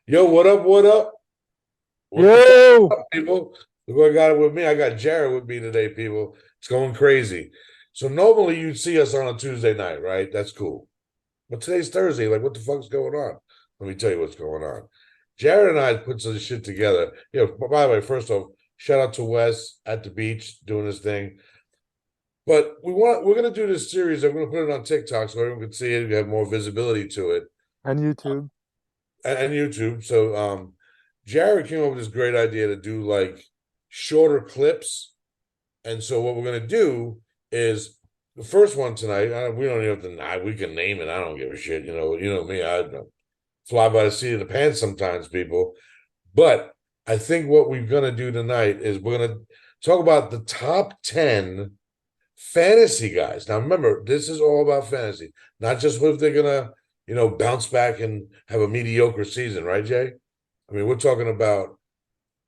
Yo, what up? What up? What the fuck Yo, up, people? Look what I got it with me. I got Jared with me today, people. It's going crazy. So normally you'd see us on a Tuesday night, right? That's cool. But today's Thursday. Like, what the fuck's going on? Let me tell you what's going on. Jared and I put some shit together. By the way, first off, shout out to Wes at the beach doing his thing. But we're gonna do this series. I'm gonna put it on TikTok so everyone can see it. We have more visibility to it and YouTube. and YouTube. So Jared came up with this great idea to do like shorter clips. And so what we're gonna do is the first one tonight. We don't even have to. We can name it. I don't give a shit. You know me. I fly by the seat of the pants sometimes, people. But I think what we're gonna do tonight is we're gonna talk about the top 10 fantasy guys. Now remember, this is all about fantasy, not just if they're gonna, bounce back and have a mediocre season, right, Jay? I mean, we're talking about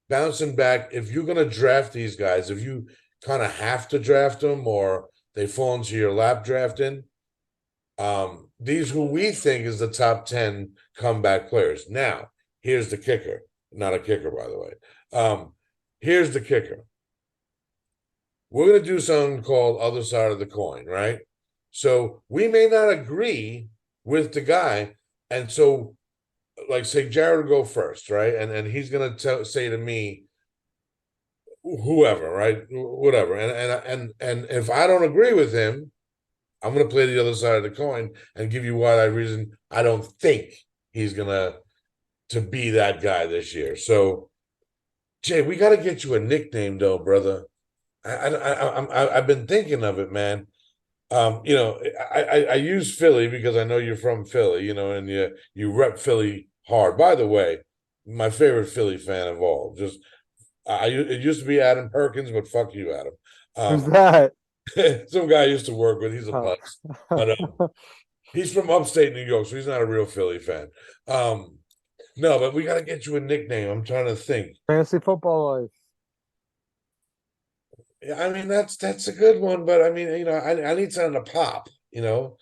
bouncing back. If you're gonna draft these guys, if you kind of have to draft them or they fall into your lap drafting, these who we think is the top 10 comeback players. Now, here's the kicker. Not a kicker, by the way. Here's the kicker. We're going to do something called other side of the coin, right? So we may not agree with the guy. And so, like, say, Jared will go first, right? And he's going to say to me, whoever, right? Whatever. And if I don't agree with him, I'm going to play the other side of the coin and give you why I reason I don't think he's going to be that guy this year. So, Jay, we got to get you a nickname, though, brother. I've been thinking of it, man. You know, I use Philly because I know you're from Philly, and you rep Philly hard. By the way, my favorite Philly fan of all. It used to be Adam Perkins, but fuck you, Adam. Who's that? Some guy I used to work with. He's a Oh. putz, but he's from upstate New York, so he's not a real Philly fan. Um, no, but we got to get you a nickname. I'm trying to think. Fantasy football life. Yeah, I mean that's a good one, but I mean, I need something to pop, Well,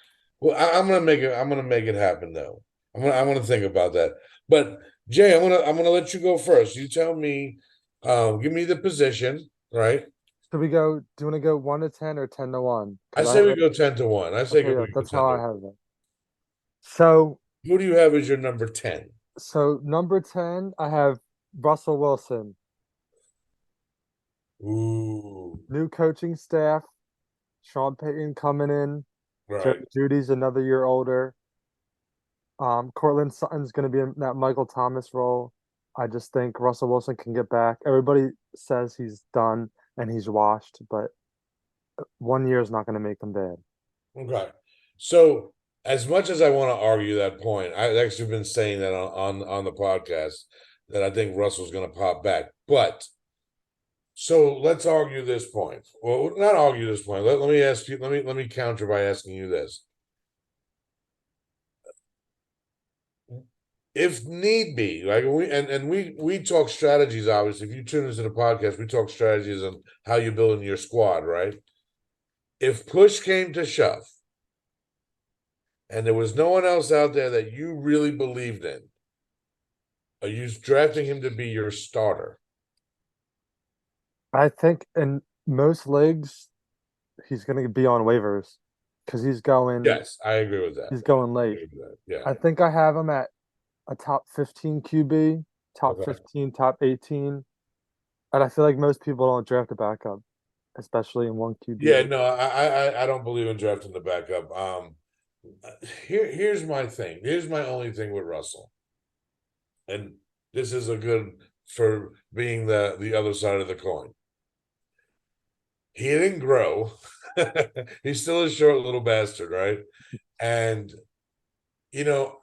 I'm gonna make it. I'm gonna make it happen though. I'm gonna think about that. But Jay, I'm gonna let you go first. You tell me, give me the position, right? Should we go? Do you want to go 1 to 10 or 10 to 1? I Because I say have we it. go 10-1. I say Okay, we yeah, go that's how 10 to I 1. have it. So, Who do you have as your number 10? so number 10, I have Russell Wilson. Ooh, New coaching staff. Sean Payton coming in. right. Jerry Judy's another year older. Cortland Sutton's going to be in that Michael Thomas role. I just think Russell Wilson can get back. Everybody says he's done and he's washed, but 1 year is not going to make them bad. Okay. So as much as I want to argue that point, I've actually been saying that on the podcast that I think Russell's going to pop back. But so let's argue this point. Well, not argue this point. Let me ask you. Let me counter by asking you this: if need be, like we talk strategies. Obviously, if you tune into the podcast, we talk strategies on how you're building your squad, right? If push came to shove, and there was no one else out there that you really believed in, are you drafting him to be your starter? I think in most leagues he's going to be on waivers because Yes, I agree with that. he's going I late. agree with that. Yeah. I think I have him at a top 15 QB, top Okay. 15, top 18, and I feel like most people don't draft a backup, especially in one QB Yeah, league. no, I don't believe in drafting the backup. Here's my thing. Here's my only thing with Russell, and this is a good for being the other side of the coin. He didn't grow. He's still a short little bastard, right? And you know,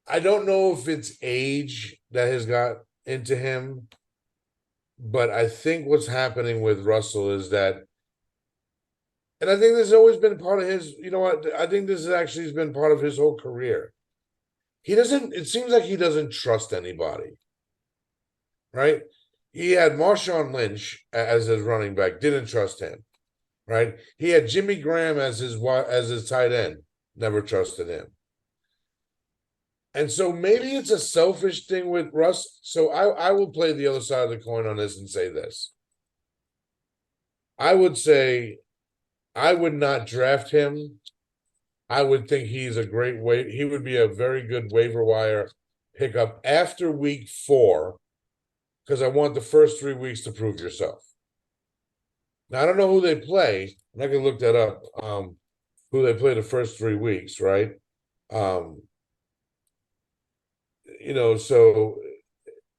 I don't know if it's age that has got into him, but I think what's happening with Russell is that, and I think this has always been part of his, you know what? I think this has actually been part of his whole career. It seems like he doesn't trust anybody, right? He had Marshawn Lynch as his running back, didn't trust him, right? He had Jimmy Graham as his tight end, never trusted him. And so maybe it's a selfish thing with Russ. So I will play the other side of the coin on this and say this. I would say I would not draft him. I would think he's a great he would be a very good waiver wire pickup after week 4, because I want the first 3 weeks to prove yourself. Now I don't know who they play, and I can look that up. Who they play the first 3 weeks, right? Um, so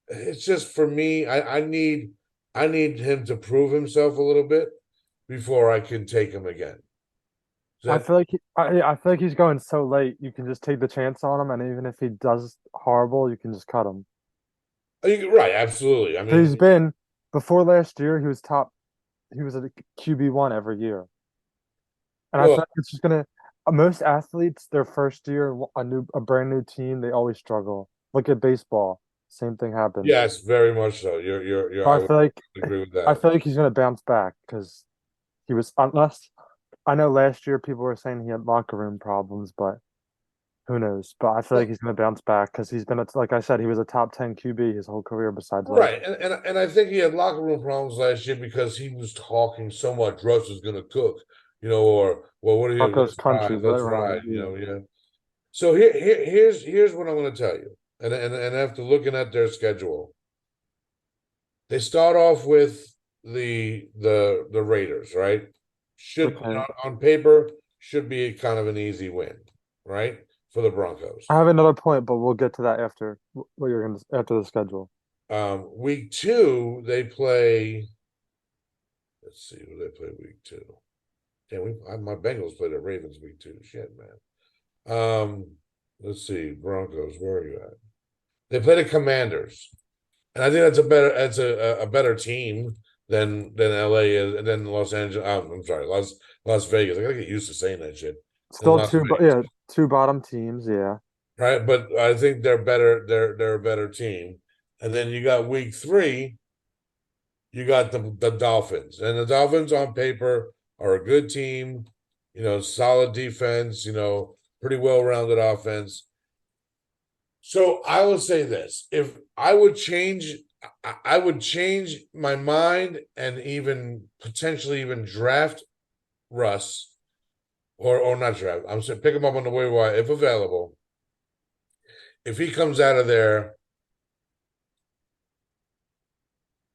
it's just for me, I need him to prove himself a little bit before I can take him again. Is I that feel like I feel like he's going so late. You can just take the chance on him, and even if he does horrible, you can just cut him. right? Absolutely. I He's mean, been before last year. He was top. He was a QB1 every year, and I well, feel like it's just gonna. Most athletes, their first year, a brand new team, they always struggle. Look at baseball. Same thing happens. yes, very much so. You're. So I would agree with I that. feel like he's gonna bounce back because he was unless I know last year people were saying he had locker room problems, but who knows? But I feel like Well, he's going to bounce back because like I said, he was a top 10 QB his whole career besides last. right, and I think he had locker room problems last year because he was talking so much. Russ is going to cook, or well, what are you? Broncos Let's country, ride, let's right? ride. Yeah. Yeah. So here's what I'm going to tell you, and after looking at their schedule, they start off with the Raiders, right? Should Okay. on paper should be kind of an easy win, right, for the Broncos. I have another point, but we'll get to that after what you're going to after the schedule. Week 2 they play. Let's see who they play week 2. Damn, my Bengals play the Ravens week 2. Shit, man. Let's see, Broncos. Where are you at? They play the Commanders, and I think that's a better team than LA is, and then Los Angeles. I'm sorry, Las Vegas. I gotta get used to saying that shit. In Still Las two, but Vegas, yeah, two bottom teams. Yeah. right? But I think they're better. They're a better team. And then you got week 3. You got the Dolphins, and the Dolphins on paper are a good team. Solid defense. Pretty well rounded offense. So I will say this: if I would change my mind and even potentially even draft Russ, or not draft. I'm saying pick him up on the waiver wire if available. If he comes out of there,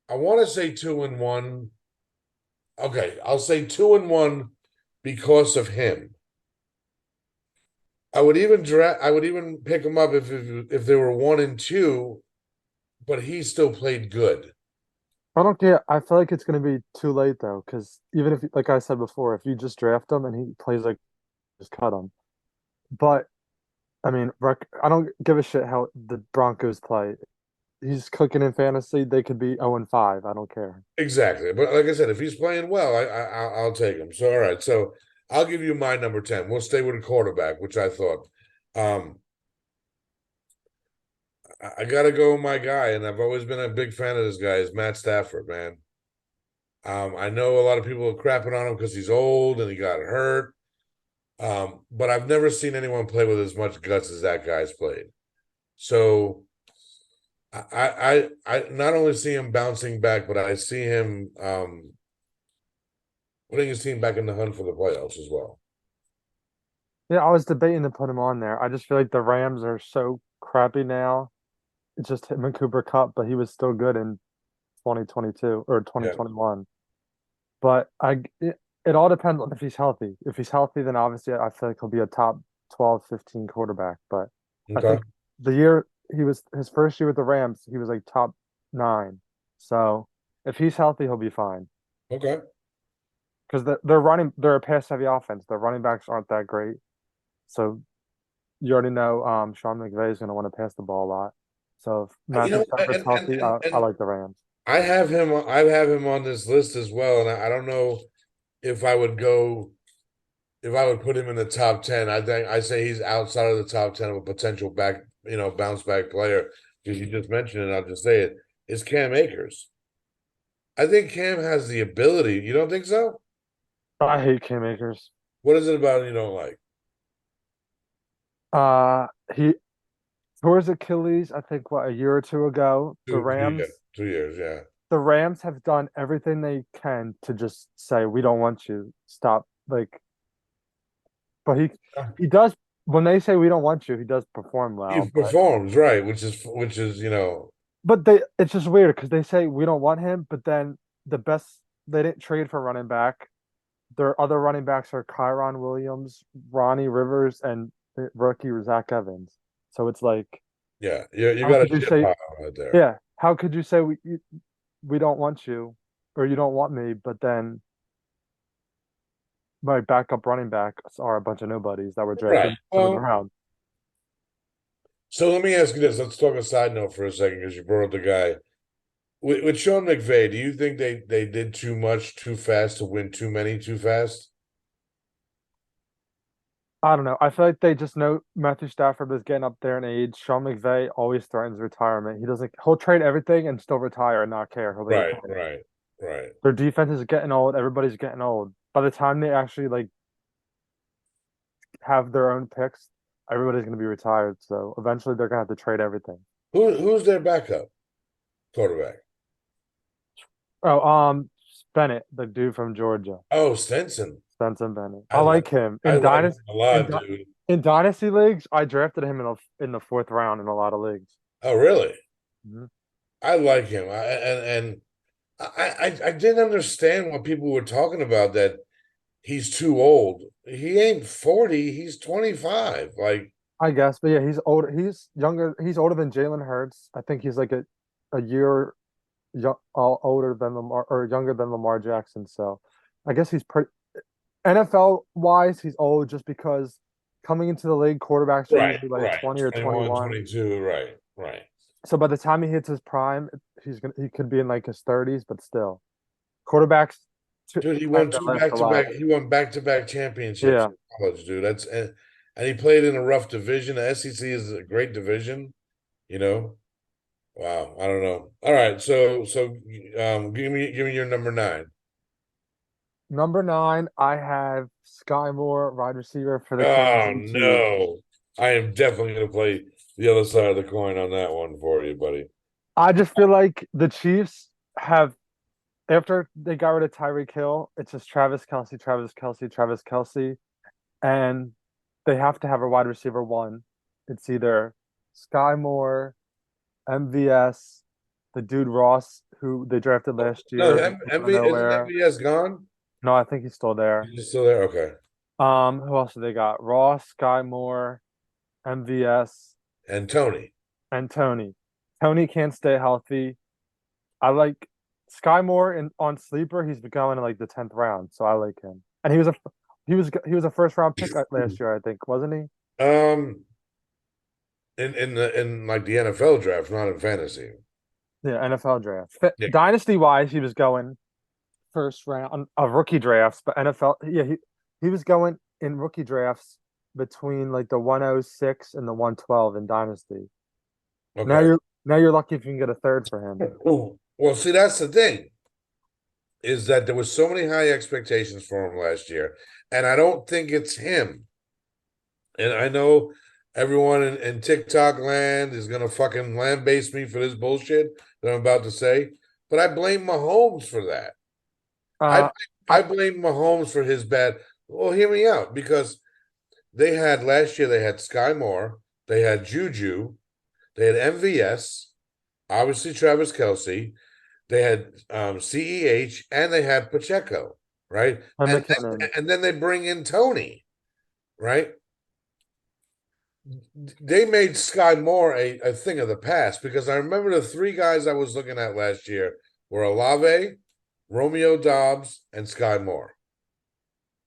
I want to say 2-1. Okay, I'll say 2-1 because of him. I would even pick him up if they were 1-2, but he still played good. I don't get. I feel like it's going to be too late though, because even if, like I said before, if you just draft him and he plays like, just cut him. But I mean, I don't give a shit how the Broncos play. He's cooking in fantasy. They could be 0-5. I don't care. Exactly. But like I said, if he's playing well, I'll take him. So all right. So I'll give you my number 10. We'll stay with a quarterback, which I thought. Um, I gotta go with my guy, and I've always been a big fan of this guy, is Matt Stafford, man. I know a lot of people are crapping on him because he's old and he got hurt. But I've never seen anyone play with as much guts as that guy's played. So I not only see him bouncing back, but I see him putting his team back in the hunt for the playoffs as well. Yeah, I was debating to put him on there. I just feel like the Rams are so crappy now. It's just him and Cooper Cup, but he was still good in 2022 or Yeah. 2021. But it all depends on if he's healthy. If he's healthy, then obviously I feel like he'll be a top 12, 15 quarterback. But I Okay. think the year he was his first year with the Rams, he was like top 9. So if he's healthy, he'll be fine. Okay. Because they're a pass heavy offense. Their running backs aren't that great. So you already know Sean McVay is going to want to pass the ball a lot. So if Matthew Stafford's healthy, I like the Rams. I have him on this list as well, and I don't know if I would go if I would put him in the top 10. I say he's outside of the top 10 of a potential bounce back player. Because you just mentioned it, I'll just say it, is Cam Akers. I think Cam has the ability. You don't think so? I hate Cam Akers. What is it about him you don't like? Uh, he tore his Achilles, I think, what, a year or two ago. Yeah, 2 years, yeah. The Rams have done everything they can to just say, we don't want you. Stop. Like, but he does when they say we don't want you, he does perform He well. performs right, which is But they it's just weird because they say we don't want him, but then the best they didn't trade for running back. Their other running backs are Kyron Williams, Ronnie Rivers, and rookie Zach Evans. So it's like, yeah, you how got a could you shit say, pile right there. yeah, how could you say we don't want you or you don't want me, but then my backup running backs are a bunch of nobodies that were drafted Right. in the 7th Well, round. so let me ask you this. Let's talk a side note for a second because you brought up the guy. With Sean McVay, do you think they did too much too fast to win too many too fast? I don't know. I feel like they just know Matthew Stafford is getting up there in age. Sean McVay always threatens retirement. He'll trade everything and still retire and not care. He'll be like, Right, hey, right, right. their defense is getting old. Everybody's getting old. By the time they actually like have their own picks, everybody's going to be retired. So eventually they're going to have to trade everything. Who's their backup quarterback? Oh, Bennett, the dude from Georgia, Oh, Stenson. Spencer Bennett. I I like like him I like him a in lot, dy dude. in dynasty leagues. I drafted him in the 4th round in a lot of leagues. Oh, really? Mhm. I like him. And I didn't understand what people were talking about that he's too old. He ain't 40, he's 25. Like, I guess, but yeah, he's older. He's younger. He's older than Jalen Hurts. I think he's like a year older than Lamar or younger than Lamar Jackson. So I guess he's pretty NFL wise, he's old just because coming into the league, quarterbacks are right, usually like right. 20 or 21, 21. 22. Right, right. So by the time he hits his prime, he could be in like his 30s, but still, quarterbacks Dude, he tend won to two last back a to lot. back. He won back-to-back championships Yeah. in college, dude. And he played in a rough division. The SEC is a great division, you know. Wow, I don't know. All right, give me your number nine. Number 9, I have Sky Moore, wide receiver for the Kansas Oh City Chiefs. no. I am definitely gonna play the other side of the coin on that one for you, buddy. I just feel like the Chiefs have after they got rid of Tyreek Hill, it's just Travis Kelsey, Travis Kelsey, Travis Kelsey, and they have to have a wide receiver one. It's either Sky Moore, MVS, the dude Ross, who they drafted last No, year, who came out of Isn't nowhere. MVS gone? No, I think he's still there. He's still there? Okay. Who else do they got? Ross, Sky Moore, MVS, And Tony. and Tony. Tony can't stay healthy. I like Sky Moore in on sleeper. He's been going in like the 10th round, so I like him. And he was a 1st round pick last year, I think, wasn't he? Um, in like the NFL draft, not in fantasy. Yeah, NFL draft. Yeah. Dynasty wise, he was going 1st round of rookie drafts, but NFL, yeah, he was going in rookie drafts between like the 106 and the 112 in Dynasty. Now Okay. you're lucky if you can get a third for him. Ooh. Well, see, that's the thing, is that there was so many high expectations for him last year, and I don't think it's him. And I know everyone in TikTok land is gonna fucking lambaste me for this bullshit that I'm about to say, but I blame Mahomes for that. I Uh, I I blame Mahomes for his bad. Well, hear me out, because they had last year. They had Sky Moore, they had Juju, they had MVS, obviously Travis Kelsey, they had CEH, and they had Pacheco, right? and And McKinnon. and then they bring in Tony, right? They made Sky Moore a thing of the past, because I remember the three guys I was looking at last year were Olave, Romeo Dobbs, and Sky Moore.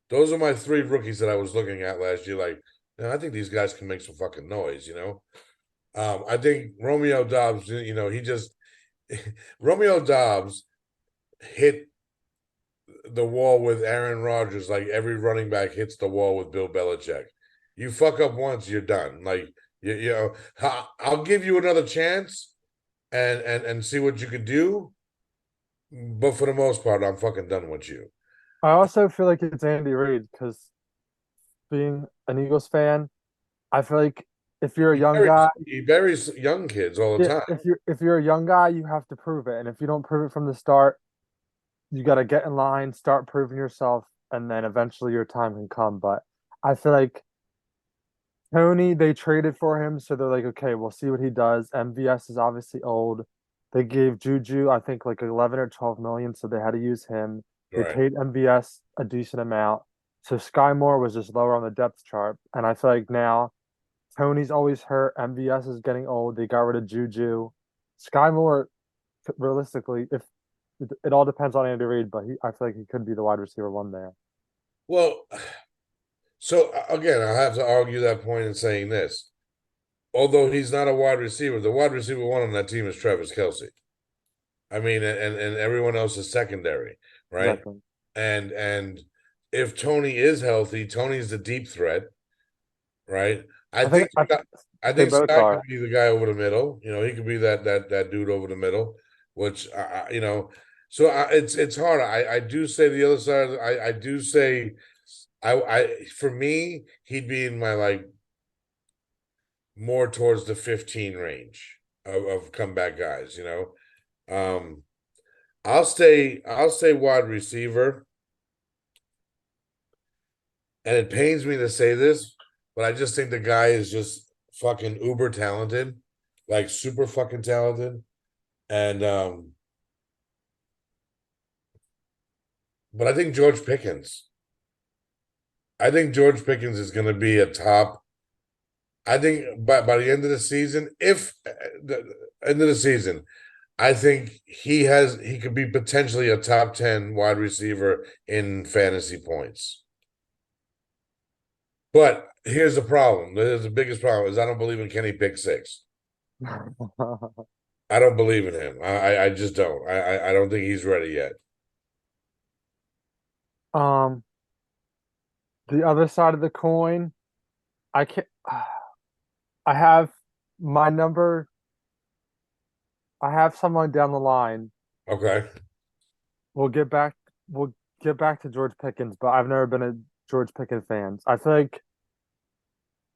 Those are my three rookies that I was looking at last year. Like, man, I think these guys can make some fucking noise, you know? I think Romeo Dobbs, he just Romeo Dobbs hit the wall with Aaron Rodgers like every running back hits the wall with Bill Belichick. You fuck up once, you're done. Like, I'll give you another chance and see what you can do, but for the most part, I'm fucking done with you. I also feel like it's Andy Reid because being an Eagles fan, I feel like if you're a young guy, He buries young kids all the time. if you're a young guy, you have to prove it. And if you don't prove it from the start, you got to get in line, start proving yourself, and then eventually your time can come. But I feel like Tony, they traded for him, so they're like, okay, we'll see what he does. MVS is obviously old. They gave Juju, I think, like 11 or 12 million, so they had to use him. They Right. paid MVS a decent amount. So Sky Moore was just lower on the depth chart. And I feel like now Tony's always hurt. MVS is getting old. They got rid of Juju. Sky Moore, realistically, if it all depends on Andy Reid, but I feel like he could be the wide receiver one there. Well, so again, I have to argue that point in saying this. Although he's not a wide receiver, the wide receiver one on that team is Travis Kelce. I mean, and everyone else is secondary, right? Exactly. And if Tony is healthy, Tony's the deep threat, right? I I think think I, I they think both Sky could are. be the guy over the middle. He could be that dude over the middle, which So it's hard. I do say the other side. I do say I for me he'd be in my like more towards the 15 range of comeback guys. Um, I'll stay wide receiver, and it pains me to say this, but I just think the guy is just fucking uber talented, like super fucking talented. And but I think George Pickens is gonna be a top. I think by the end of the season, if the end of the season, I think he could be potentially a top 10 wide receiver in fantasy points. But here's the problem. There's the biggest problem is I don't believe in Kenny Pick six. I don't believe in him. I just don't. I don't think he's ready yet. Um, the other side of the coin, I can't. I have my number. I have someone down the line. Okay. We'll get back. We'll get back to George Pickens, but I've never been a George Pickens fan. I feel like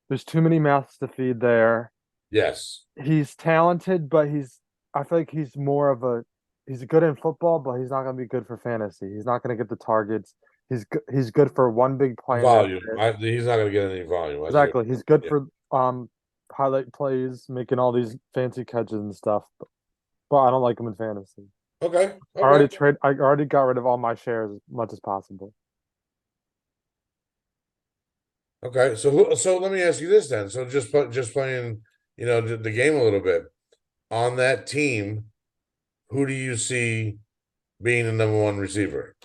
there's too many mouths to feed there. Yes. He's talented, but I feel like he's more of a he's good in football, but he's not going to be good for fantasy. He's not going to get the targets. He's good for one big play and that's Volume. it. He's not going to get any volume. That's what. Exactly. He's good Yeah. for highlight plays, making all these fancy catches and stuff. But I don't like him in fantasy. Okay. Okay. I already got rid of all my shares as much as possible. Okay. So let me ask you this then. So just playing, the game a little bit on that team. Who do you see being the number one receiver?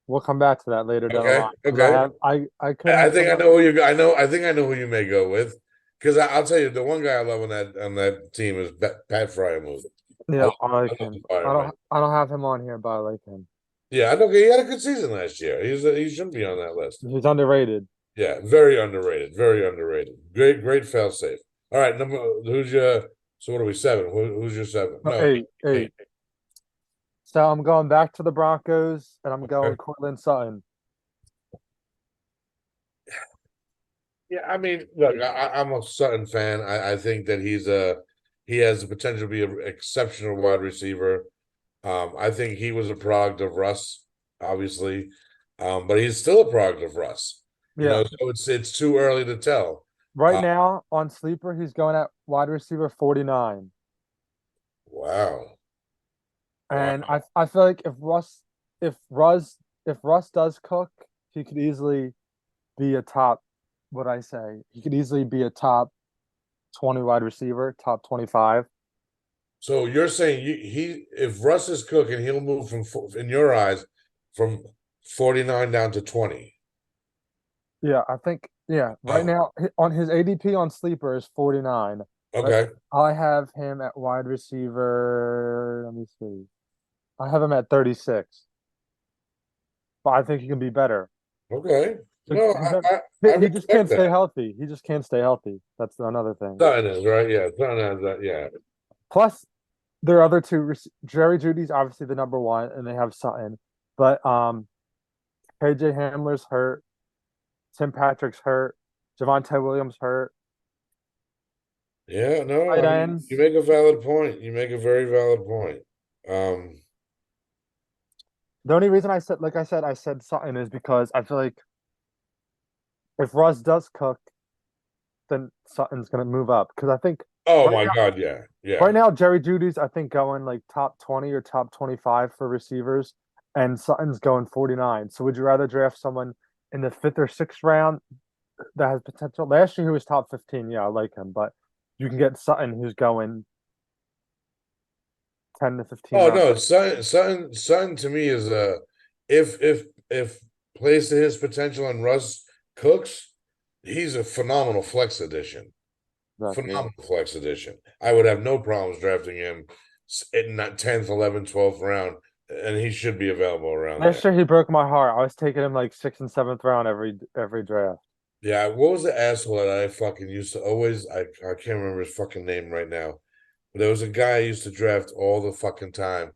We'll come back to that later down the Okay. line because Okay. I could I have think I someone. know who you. I think I know who you may go with, because I'll tell you the one guy I love on that team is Pat Fryermuth. Yeah, I I like love him. the fireman. I don't have him on here, but I like him. Yeah, I know he had a good season last year. He shouldn't be on that list. He's underrated. Yeah, very underrated. Very underrated. Great fail safe. All right, who's your? So what are we, seven? Who's your seven? No, No, eight, eight. eight. So I'm going back to the Broncos, and I'm going Okay. Cortland Sutton. Yeah, I mean, look, I'm a Sutton fan. I think that he has the potential to be an exceptional wide receiver. I think he was a product of Russ, obviously, but he's still a product of Russ. Yeah, So it's too early to tell. right Uh, now on Sleeper, he's going at wide receiver 49. wow, wow. And I feel like if Russ if Russ does cook, he could easily be a top what I say. He could easily be a top 20 wide receiver, top 25. So you're saying if Russ is cooking, he'll move in your eyes, from 49 down to 20. Yeah, I think right Oh, now on his ADP on Sleeper is 49, but okay, I have him at wide receiver. Let me see. I have him at 36, but I think he can be better. okay. So No, I he just can't respect stay that. healthy. He just can't stay healthy. That's another thing. Sutton is right. Yeah, Sutton has that. Yeah. Plus, their other two, Jerry Judy's obviously the number one, and they have Sutton, but KJ Hamler's hurt, Tim Patrick's hurt, Javonte Williams hurt. Yeah, no, Tight I mean you ends. make a valid point. You make a very valid point. Um, The only reason I said Sutton is because I feel like if Russ does cook, then Sutton's gonna move up. Because I think oh right my now, God, yeah, right yeah. now Jerry Judy's I think going like top 20 or top 25 for receivers, and Sutton's going 49. So would you rather draft someone in the fifth or sixth round that has potential? Last year he was top 15. Yeah, I like him, but you can get Sutton who's going 10 to 15 Oh rounds. no, Sutton to me is a if plays to his potential and Russ cooks, he's a phenomenal flex addition. Exactly. Phenomenal flex addition. I would have no problems drafting him in that 10th, 11th, 12th round, and he should be available around there. Last year he broke my heart. I was taking him like sixth and seventh round every draft. Yeah, what was the asshole that I fucking used to always I can't remember his fucking name right now. But there was a guy I used to draft all the fucking time,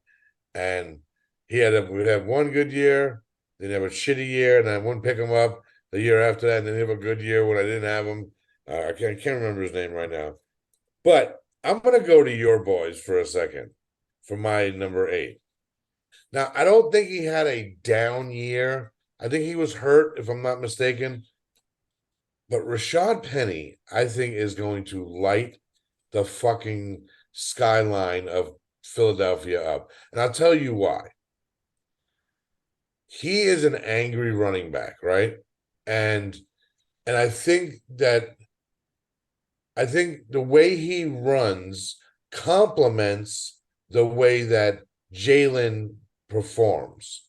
and we'd have one good year, then have a shitty year, and I wouldn't pick him up the year after that, and then have a good year when I didn't have him. I can't remember his name right now. But I'm gonna go to your boys for a second for my number 8. Now, I don't think he had a down year. I think he was hurt, if I'm not mistaken. But Rashad Penny, I think, is going to light the fucking skyline of Philadelphia up. And I'll tell you why. He is an angry running back, right? And and I think the way he runs complements the way that Jalen performs.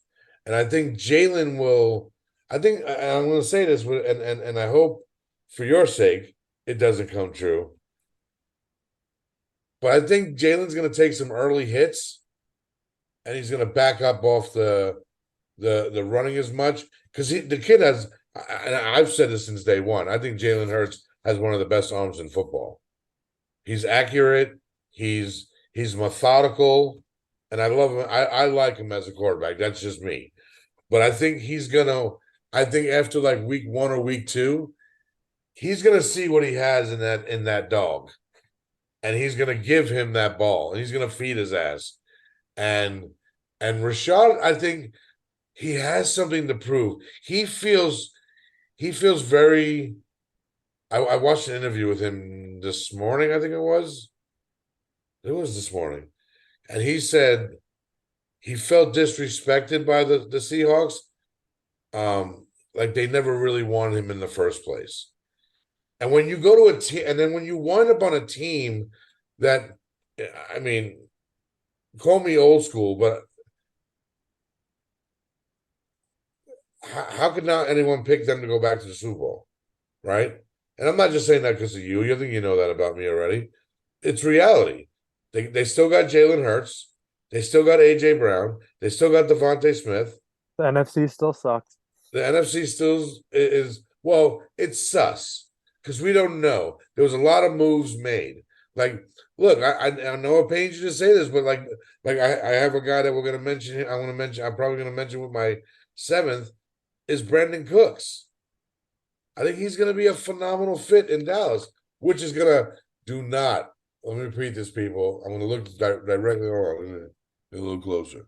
And I think Jalen will, I think, and I'm going to say this, and I hope for your sake it doesn't come true. But I think Jalen's going to take some early hits and he's going to back up off the running as much because the kid has, and I've said this since day one. I think Jalen Hurts has one of the best arms in football. He's accurate. He's methodical, and I love him. I like him as a quarterback. That's just me. But I think he's gonna. I think after like week 1 or week 2, he's gonna see what he has in that dog, and he's gonna give him that ball, and he's gonna feed his ass. And and Rashad, I think he has something to prove. He feels very. I watched an interview with him this morning. I think it was. It was this morning. And he said he felt disrespected by the Seahawks. Like they never really wanted him in the first place. And when you go to a team, and then when you wind up on a team that, I mean, call me old school, but how could not anyone pick them to go back to the Super Bowl, right? And I'm not just saying that because of you. You think you know that about me already. It's reality. They still got Jalen Hurts. They still got AJ Brown. They still got Devontae Smith. The NFC still sucks. The NFC still is well, it's sus because we don't know. There was a lot of moves made. Like, look, I know it pains you to say this, but like I have a guy that we're gonna mention. I want to mention. I'm probably gonna mention with my 7th is Brandon Cooks. I think he's gonna be a phenomenal fit in Dallas, which is gonna do not. Let me repeat this, people. I'm gonna look directly on a little closer.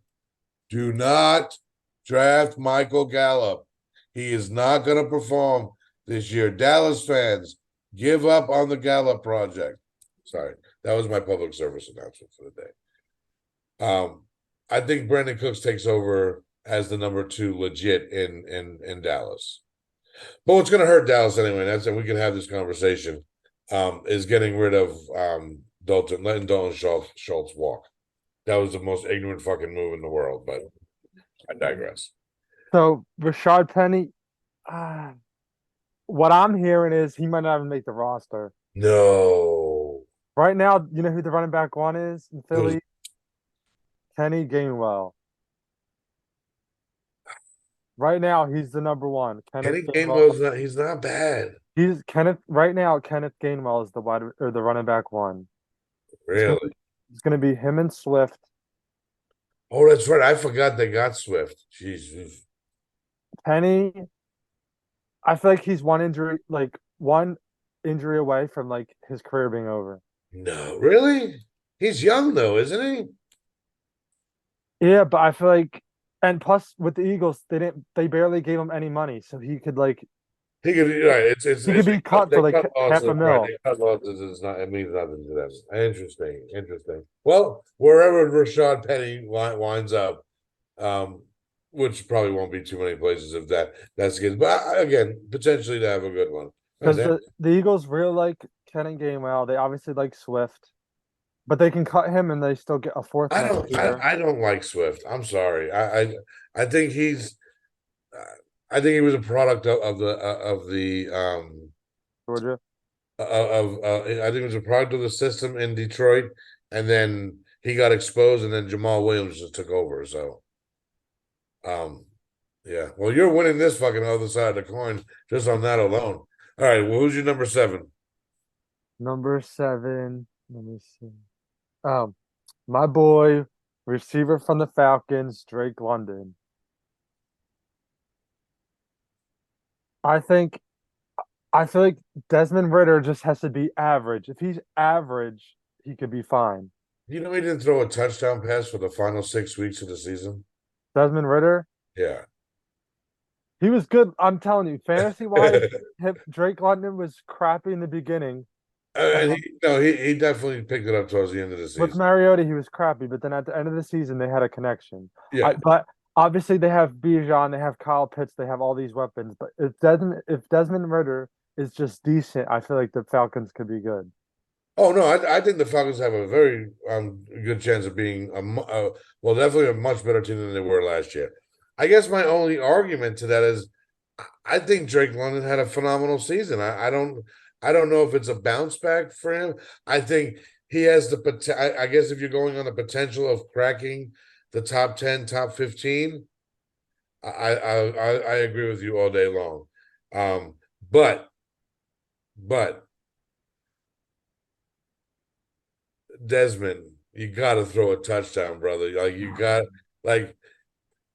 Do not draft Michael Gallup. He is not going to perform this year. Dallas fans, give up on the Gallup project. Sorry, that was my public service announcement for the day. I think Brandon Cooks takes over as the number 2 legit in Dallas. But what's going to hurt Dallas anyway? That's and we can have this conversation. Is getting rid of letting Dalton Schultz walk. That was the most ignorant fucking move in the world. But I digress. So Rashad Penny, uh, what I'm hearing is he might not even make the roster. No. Right now, you know who the running back one is in Who's Philly? Kenny Gainwell. Right now, he's the number one. Kenneth Kenny Gainwell. Gainwell's not he's not bad. He's Kenneth right now. Kenneth Gainwell is the wide or the running back one. It's gonna be, Really? it's gonna be him and Swift. Oh, that's right. I forgot they got Swift. Jesus. Penny, I feel like he's one injury away from like his career being over. No, really? He's young though, isn't he? Yeah, but I feel like, and plus with the Eagles, they barely gave him any money, so He could, right? he could It's be cut for they like cut half losses, a right? mil. They cut losses. It's not. It means nothing to them. Interesting, interesting. Well, wherever Rashad Penny winds up, um, which probably won't be too many places if that's the case. But again, potentially to have a good one. Because Damn. the Eagles really like Kenny Gainwell. They obviously like Swift, but they can cut him and they still get a fourth next year. I don't like Swift. I'm sorry. I think I think he was a product of the Georgia. I think it was a product of the system in Detroit, and then he got exposed, and then Jamal Williams just took over. So, um, yeah. Well, you're winning this fucking other side of the coin just on that alone. All right. Well, who's your number seven? Number seven. Let me see. Um, my boy, receiver from the Falcons, Drake London. I think I feel like Desmond Ritter just has to be average. If he's average, he could be fine. You know he didn't throw a touchdown pass for the final 6 weeks of the season. Desmond Ritter, Yeah. he was good. I'm telling you, fantasy wise, Drake London was crappy in the beginning. And And he definitely picked it up towards the end of the with season. Mariota, he was crappy. But then at the end of the season, they had a connection. Yeah. But obviously, they have Bijan, they have Kyle Pitts, they have all these weapons. But if Desmond Ritter is just decent, I feel like the Falcons could be good. Oh no, I think the Falcons have a very good chance of being well, definitely a much better team than they were last year. I guess my only argument to that is I think Drake London had a phenomenal season. I don't know if it's a bounce back for him. I think he has the potential. I guess if you're going on the potential of cracking the top 10, top 15, I agree with you all day long. Um, but but Desmond, you got to throw a touchdown, brother. Like you got like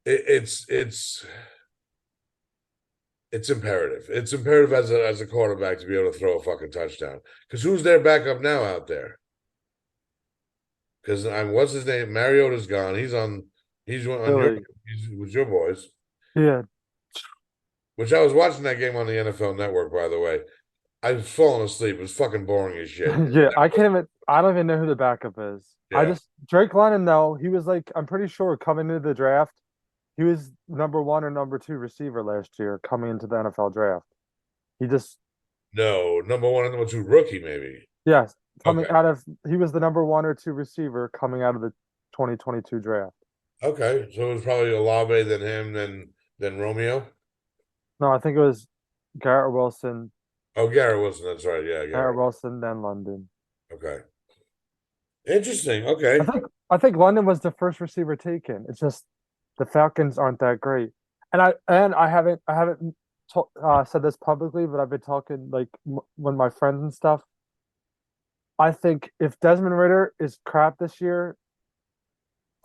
it's imperative. It's imperative as a quarterback to be able to throw a fucking touchdown. Because who's their backup now out there? Because I'm what's his name? Mariota's gone. He's on your Really, he's with your boys. yeah, Which I was watching that game on the NFL Network, by the way. I was falling asleep. It was fucking boring as shit. yeah. I can't even. I don't even know who the backup is. I Yeah. just Drake London though. He was like I'm pretty sure coming into the draft, he was number one or number two receiver last year coming into the NFL draft. He just No, number one and number two rookie, maybe. yes, coming Okay. out of he was the number one or two receiver coming out of the 2022 draft. Okay. So it was probably Olave, then him, then Romeo. No, I think it was Garrett Wilson, Oh, Garrett Wilson. That's right. Yeah, Garrett Garrett. Wilson, then London. Okay. Interesting. I Okay. think I think London was the first receiver taken. It's just the Falcons aren't that great, and I haven't said this publicly, but I've been talking like when my friends and stuff. I think if Desmond Ritter is crap this year,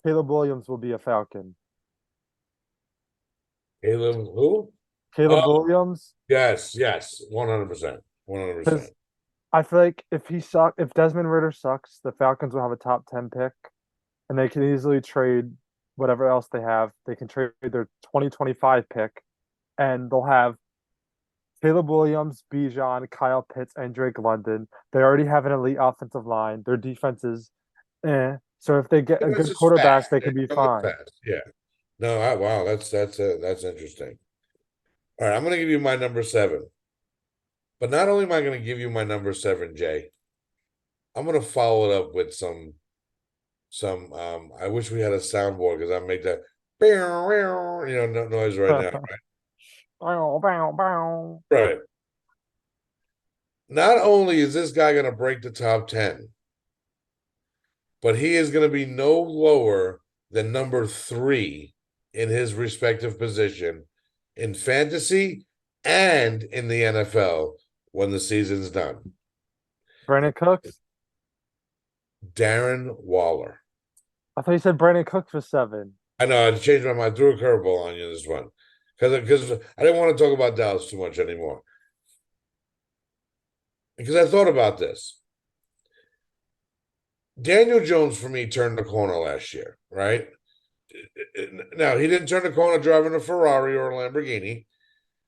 Caleb Williams will be a Falcon. Caleb, who? Caleb Oh, Williams, yes, yes. 100%. 100%. because I feel like if Desmond Ritter sucks, the Falcons will have a top 10 pick, and they can easily trade whatever else they have. They can trade their 2025 pick, and they'll have Caleb Williams, Bijan, Kyle Pitts, and Drake London. They already have an elite offensive line. Their defense is eh. So if they get a It's good just quarterback, fast. they They can be run it fine. fast. Yeah. No, wow, that's interesting. All right, I'm gonna give you my number seven. But not only am I gonna give you my number seven, Jay, I'm gonna follow it up with some I wish we had a soundboard because I make that noise right now. Bow, bow, bow. Right. Not only is this guy gonna break the top 10, but he is going to be no lower than number three in his respective position in fantasy and in the NFL when the season's done. Brandon Cooks. Darren Waller. I thought you said Brandon Cooks was seven. I know I changed my mind, threw a curveball on you this one because I didn't want to talk about Dallas too much anymore. Because I thought about this. Daniel Jones for me turned the corner last year, right? Now he didn't turn the corner driving a Ferrari or a Lamborghini.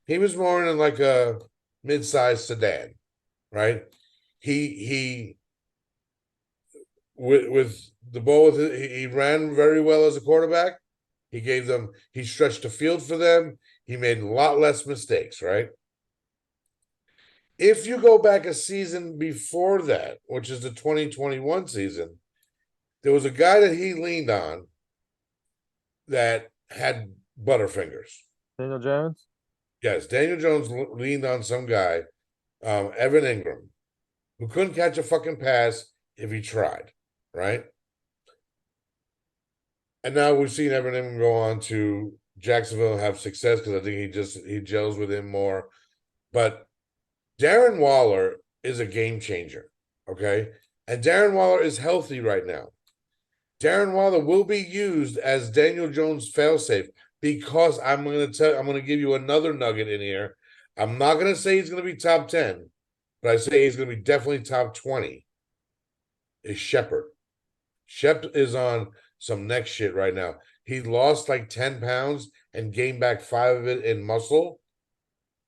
He was more in like a mid-sized sedan, right? He with the ball with it, he ran very well as a quarterback. He stretched the field for them. He made a lot less mistakes, right? If you go back a season before that, which is the 2021 season, there was a guy that he leaned on that had butterfingers. Daniel Jones. Yes, Daniel Jones leaned on some guy, Evan Ingram, who couldn't catch a fucking pass if he tried, right? And now we've seen Evan Ingram go on to Jacksonville and have success because I think he gels with him more. But Darren Waller is a game changer, okay? And Darren Waller is healthy right now. Darren Waller will be used as Daniel Jones' failsafe because I'm going to give you another nugget in here. I'm not going to say he's going to be top 10, but I say he's going to be definitely top 20. Is Shepard. Shep is on some next shit right now. He lost like 10 pounds and gained back 5 of it in muscle.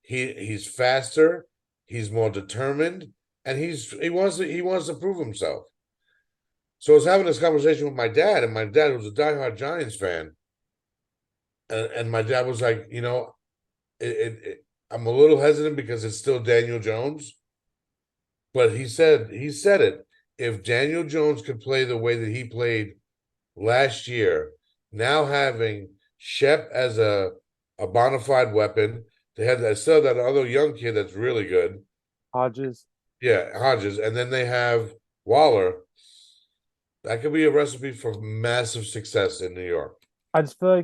He's faster, he's more determined, and he wants to prove himself. So I was having this conversation with my dad, and my dad was a diehard Giants fan, and my dad was like, I'm a little hesitant because it's still Daniel Jones, but he said it. If Daniel Jones could play the way that he played last year, now having Shep as a bona fide weapon, they still that other young kid that's really good. Hodges. Yeah, Hodges, and then they have Waller. That could be a recipe for massive success in New York. I just feel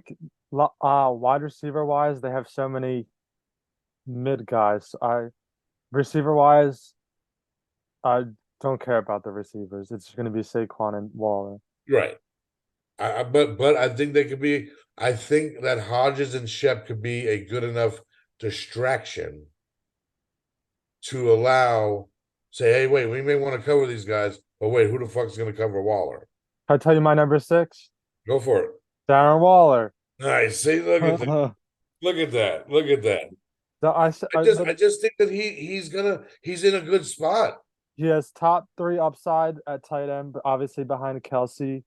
like wide receiver wise, they have so many mid guys. I receiver wise, I don't care about the receivers. It's going to be Saquon and Waller. Right. But I think they could be. I think that Hodges and Shep could be a good enough distraction to allow, say, hey, wait, we may want to cover these guys, but wait, who the fuck's going to cover Waller? Can I tell you my number six? Go for it. Darren Waller. Nice. See, look at that. The, Look at that. Look at that. the, I just think that he's in a good spot. he has top three upside at tight end, but obviously behind Kelsey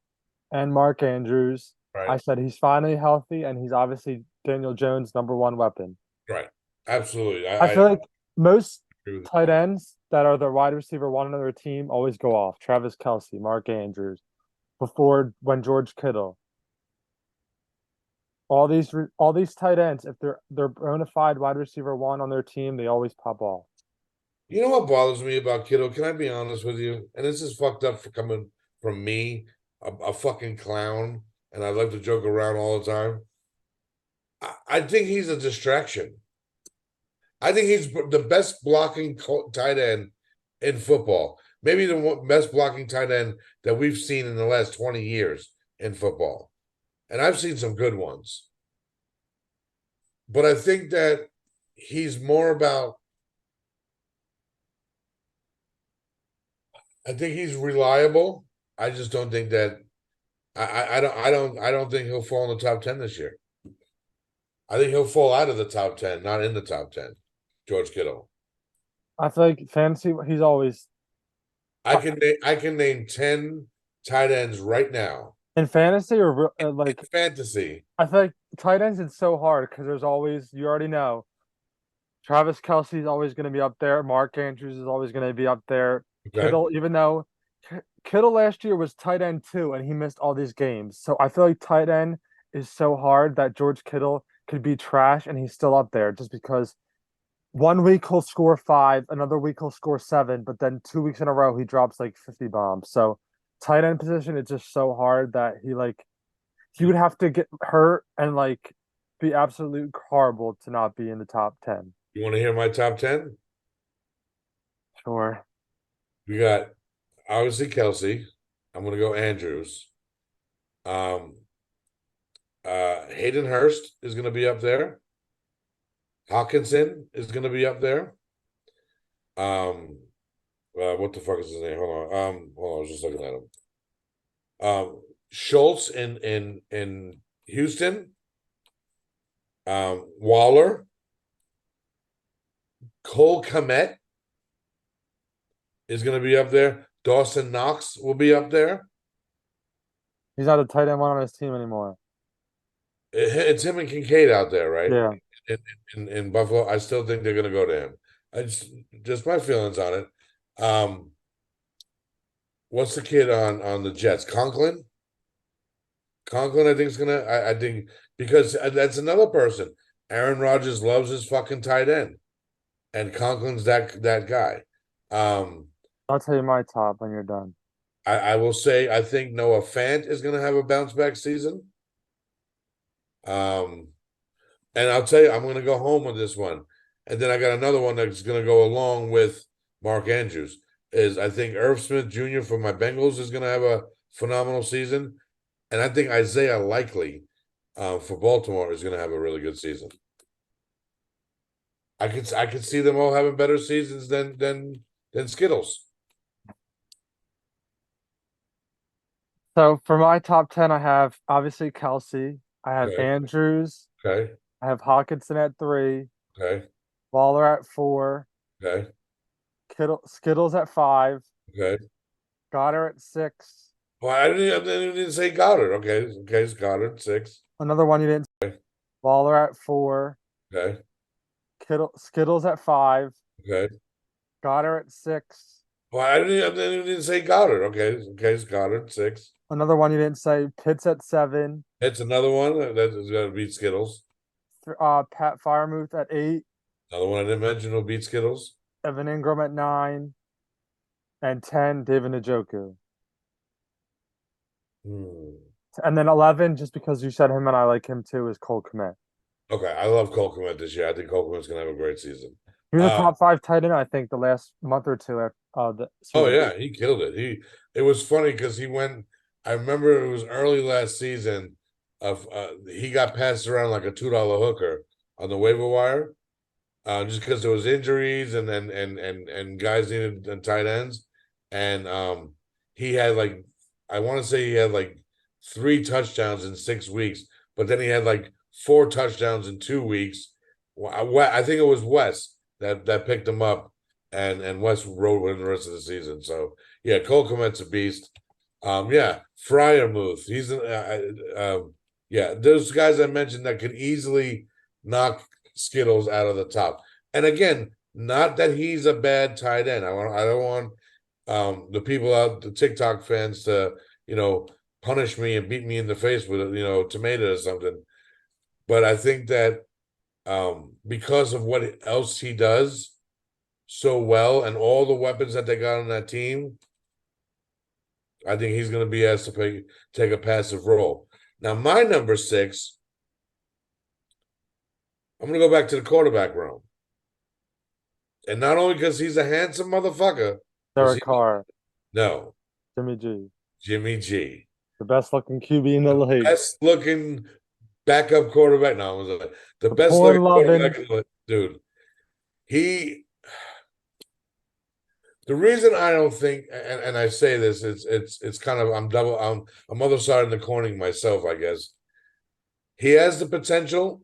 and Mark Andrews. I Right. said he's finally healthy, and he's obviously Daniel Jones' number one weapon. Right. Absolutely. I feel like most Agree with tight ends that are the wide receiver one on their team always go off. Travis Kelsey, Mark Andrews, before when George Kittle. All these tight ends, if they're bona fide wide receiver one on their team, they always pop off. you know what bothers me about Kittle? Can I be honest with you? And this is fucked up for coming from me, a fucking clown, and I like to joke around all the time. I think he's a distraction. I think he's the best blocking tight end in football. Maybe the best blocking tight end that we've seen in the last 20 years in football. And I've seen some good ones. But I think that he's more about, I think he's reliable. I just don't think that I don't think he'll fall in the top 10 this year. I think he'll fall out of the top 10, not in the top 10. George Kittle. I feel like fantasy, he's always I can name 10 tight ends right now. in fantasy or In like fantasy. I feel like tight ends. It's so hard because there's always you already know Travis Kelsey's always going to be up there. Mark Andrews is always going to be up there. Okay. Kittle, even though Kittle last year was tight end too, and he missed all these games. So I feel like tight end is so hard that George Kittle could be trash and he's still up there just because one week he'll score five, another week he'll score seven, but then 2 weeks in a row he drops like 50 bombs. So tight end position is just so hard that he would have to get hurt and like be absolute horrible to not be in the top 10. You want to hear my top 10? Sure. We got obviously Kelsey. I'm gonna go Andrews. Um Hayden Hurst is gonna be up there. Hawkinson is gonna be up there. What the fuck is his name? Hold on. I was just looking at him. Schultz in Houston, Waller, Cole Kmet is going to be up there. Dawson Knox will be up there. He's not a tight end one on his team anymore. It's him and Kincaid out there, right? Yeah. In Buffalo. I still think they're going to go to him. I just my feelings on it. What's the kid on the Jets? Conklin. Conklin, I think is gonna. I think because that's another person. Aaron Rodgers loves his fucking tight end, and Conklin's that guy. Um, I'll tell you my top when you're done. I will say I think Noah Fant is gonna have a bounce back season. Um, and I'll tell you, I'm gonna go home with this one, and then I got another one that's gonna go along with Mark Andrews. Is I think Irv Smith Jr. for my Bengals is gonna have a phenomenal season, and I think Isaiah Likely for Baltimore is going to have a really good season. I could see them all having better seasons than Skittles. So for my top 10, I have obviously Kelsey. I have Okay, Andrews. okay, I have Hawkinson at 3. okay, Waller at 4. okay, Skittles at 5. okay. Goddard at 6. Well, I didn't say Goddard. Okay, okay, it's Goddard 6. Another one you didn't. Okay, Waller at 4. okay, Skittles at 5. okay. Goddard at 6. Well, I didn't say Goddard. Okay, okay, it's Goddard 6. Another one you didn't say. Pitts at 7. It's another one that is going to beat Skittles. Pat Firemouth at 8. Another one I didn't mention will beat Skittles. Evan Ingram at 9. And 10, David Njoku. Hmm. And then 11, just because you said him and I like him too, is Cole Kmet. Okay, I love Cole Kmet this year. I think Cole Kmet's going to have a great season. He was a top 5 tight end, I think, the last month or two after the Oh season. yeah, he killed it. It was funny because he went. I remember it was early last season. He got passed around like a $2 hooker on the waiver wire, just because there was injuries and guys needed tight ends, and he had like I want to say he had like 3 touchdowns in 6 weeks, but then he had like 4 touchdowns in 2 weeks. I think it was Wes that picked him up and West rode with him the rest of the season. So yeah, Cole Kmet's a beast. Yeah, Fryermuth. Yeah, those guys I mentioned that could easily knock Skittles out of the top. And again, not that he's a bad tight end. I don't want the people out, the TikTok fans to, punish me and beat me in the face with tomato or something. But I think that because of what else he does so well and all the weapons that they got on that team, I think he's going to be asked to take a passive role. Now, my number 6, I'm going to go back to the quarterback room. And not only because he's a handsome motherfucker. Derek Carr. No. Jimmy G. Jimmy G. The best looking QB in the league. Best looking backup quarterback. No, the best Corn looking loving. quarterback. Dude, the reason I don't think, and I say this, it's kind of I'm other side in the corning myself, I guess. He has the potential,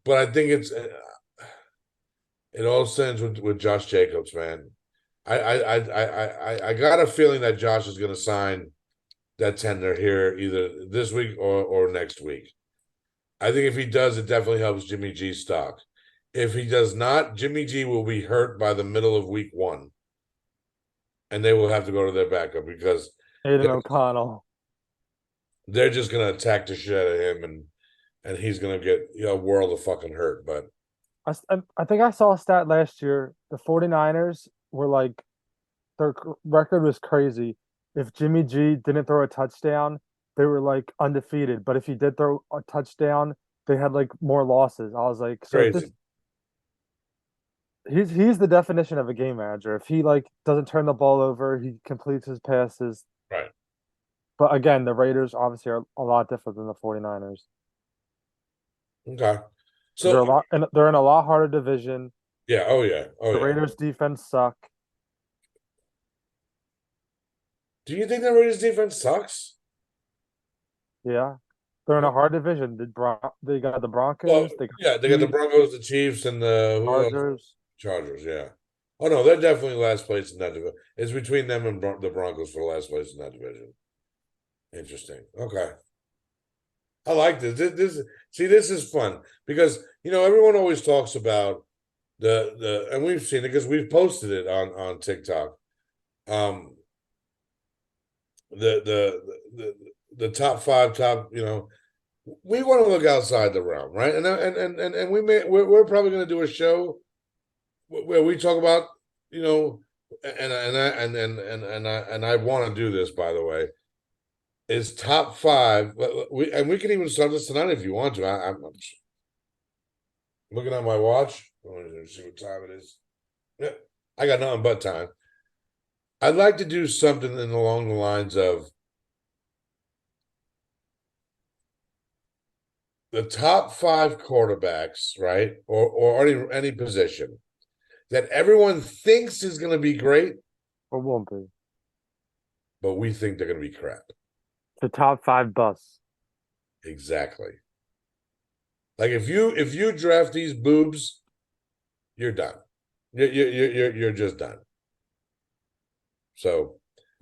but I think it all stands with Josh Jacobs, man. I got a feeling that Josh is going to sign that tender here either this week or next week. I think if he does, it definitely helps Jimmy G's stock. If he does not, Jimmy G will be hurt by the middle of week 1. And they will have to go to their backup because Aiden O'Connell. they're just gonna attack the shit out of him and he's gonna get a world of fucking hurt. But I think I saw a stat last year. The 49ers were like, their record was crazy. If Jimmy G didn't throw a touchdown, they were like undefeated. But if he did throw a touchdown, they had like more losses. I was like, so crazy. he's the definition of a game manager. If he like doesn't turn the ball over, he completes his passes. Right. But again, the Raiders obviously are a lot different than the 49ers. Okay. They're So and they're in a lot harder division. yeah, oh yeah, oh The yeah. Raiders defense suck. Do you think the Raiders defense sucks? Yeah. They're in a hard division. They got the Well, Broncos, they got yeah, they got the Chiefs, Broncos, the Chiefs, and the who else? Chargers. Chargers. Yeah. Oh no, they're definitely last place in that division. It's between them and the Broncos for the last place in that division. Interesting. Okay. I like this. This is fun because everyone always talks about and we've seen it because we've posted it on TikTok. Um, the top five, we want to look outside the realm, right? And we're probably going to do a show where we talk about, and I want to do this, by the way, is top five. We can even start this tonight if you want to. I'm looking at my watch. I want to see what time it is. Yeah, I got nothing but time. I'd like to do something along the lines of the top five quarterbacks, right? Or any position that everyone thinks is going to be great, Or won't be. but we think they're going to be crap. The top five busts. Exactly. Like if you draft these boobs, you're done. You're just done. So,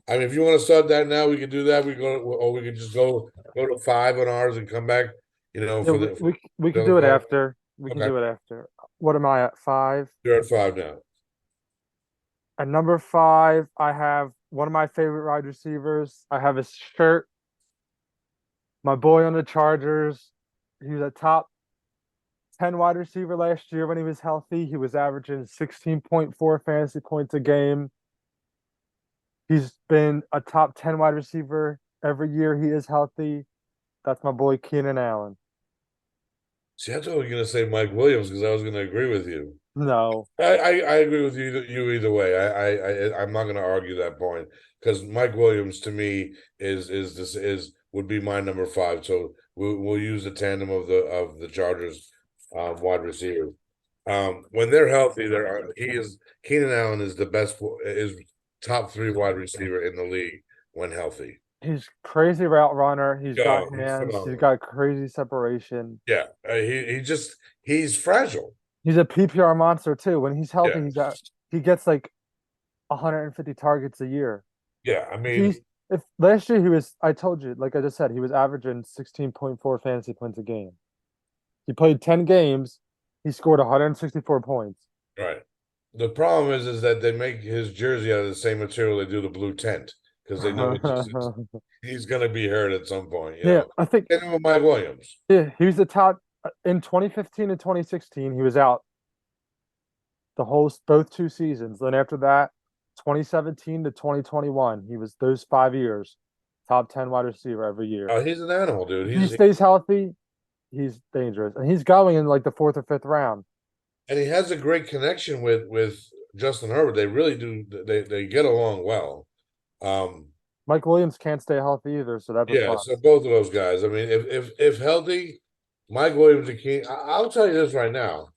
I mean, if you want to start that now, we can do that. Or we can just go to five on ours and come back. Yeah, For the we the can other do it five. after. We can Okay, do it after. What am I at? Five? you're at five now. At number five, I have one of my favorite wide receivers. I have his shirt. My boy on the Chargers. He was a top 10 wide receiver last year when he was healthy. He was averaging 16.4 fantasy points a game. He's been a top 10 wide receiver every year he is healthy. That's my boy Keenan Allen. See, I thought we were going to say Mike Williams because I was going to agree with you. No, I agree with you either way. I'm not going to argue that point because Mike Williams to me is would be my number five. So we'll use the tandem of the Chargers wide receiver. When they're healthy, Keenan Allen is the best is top three wide receiver in the league when healthy. he's crazy route runner. He's got Oh, he's hands. He's phenomenal. got crazy separation. Yeah, he's fragile. He's a PPR monster too. When he's healthy, Yeah, he gets like 150 targets a year. yeah. I If mean, he's if last year he was, I told you, like I just said, he was averaging 16.4 fantasy points a game. He played 10 games. He scored 164 points. right. The problem is that they make his jersey out of the same material they do the blue tent because they know he's gonna be hurt at some point. Yeah, I think Same with Mike Williams. yeah, he was the top in 2015 and 2016. He was out the whole both two seasons. Then after that, 2017 to 2021, he was those 5 years top 10 wide receiver every year. Oh, he's an animal, dude. If he stays healthy, he's dangerous, and he's going in like the fourth or fifth round. And he has a great connection with Justin Herbert. They really do. They get along well. Um, Mike Williams can't stay healthy either, so that's a yeah. So plus. both of those guys. I mean, if healthy, Mike Williams and Keenan. I'll tell you this right now.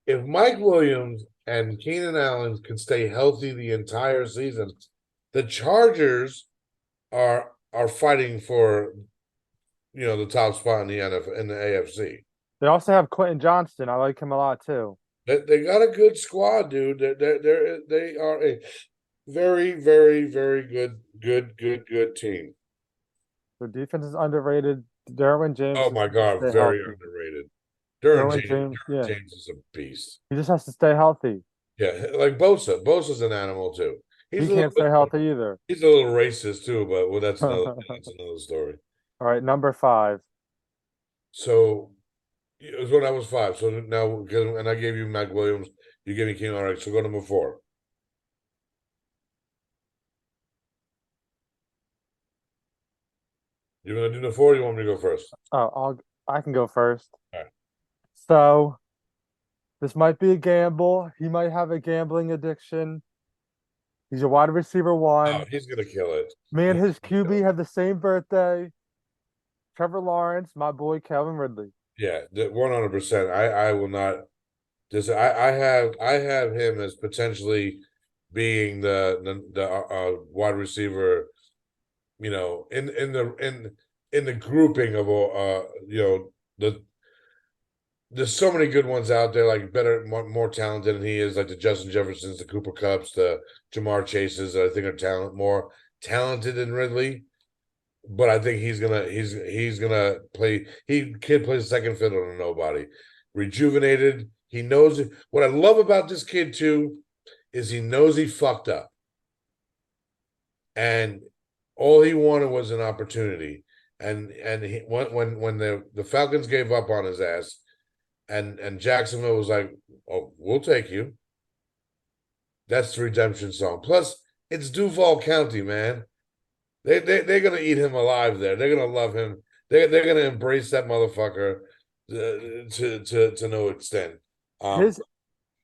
If Mike Williams and Keenan Allen can stay healthy the entire season, the Chargers are fighting for the top spot in the NFL in the AFC. They also have Quentin Johnston. I like him a lot too. They got a good squad, dude. They are a very, very, very good team. Their defense is underrated. Derwin James Oh just my has to God, stay very healthy. underrated. Derwin James, Derwin yeah, James is a beast. he just has to stay healthy. Yeah, like Bosa. Bosa's an animal too. He He's a little can't bit. stay healthy either. He's a little racist too, but well, All that's another story. right, number five. So, so that was five. So now, and I gave you Mac Williams. You gave me Keenan. All right, so go number four. You're gonna do the four. Or you want me to go first? I can go first. All right. So this might be a gamble. He might have a gambling addiction. He's a wide receiver Oh, one. he's gonna kill it. Me and He's his gonna kill QB it. have the same birthday. Trevor Lawrence, my boy Calvin Ridley. Yeah, 100%. I will not. Just I have him as potentially being the wide receiver in the grouping of all, the there's so many good ones out there, like better, more talented than he is, like the Justin Jeffersons, the Cooper Cups, the Jamar Chases, that I think are more talented than Ridley. But I think he's gonna play. He kid plays second fiddle to nobody. Rejuvenated. He knows it. What I love about this kid too is he knows he fucked up, and all he wanted was an opportunity. And when the Falcons gave up on his ass, and Jacksonville was like, "Oh, we'll take you." That's the redemption song. Plus, it's Duval County, man. They're gonna eat him alive there. They're gonna love him. They're gonna embrace that motherfucker to no extent. Um, His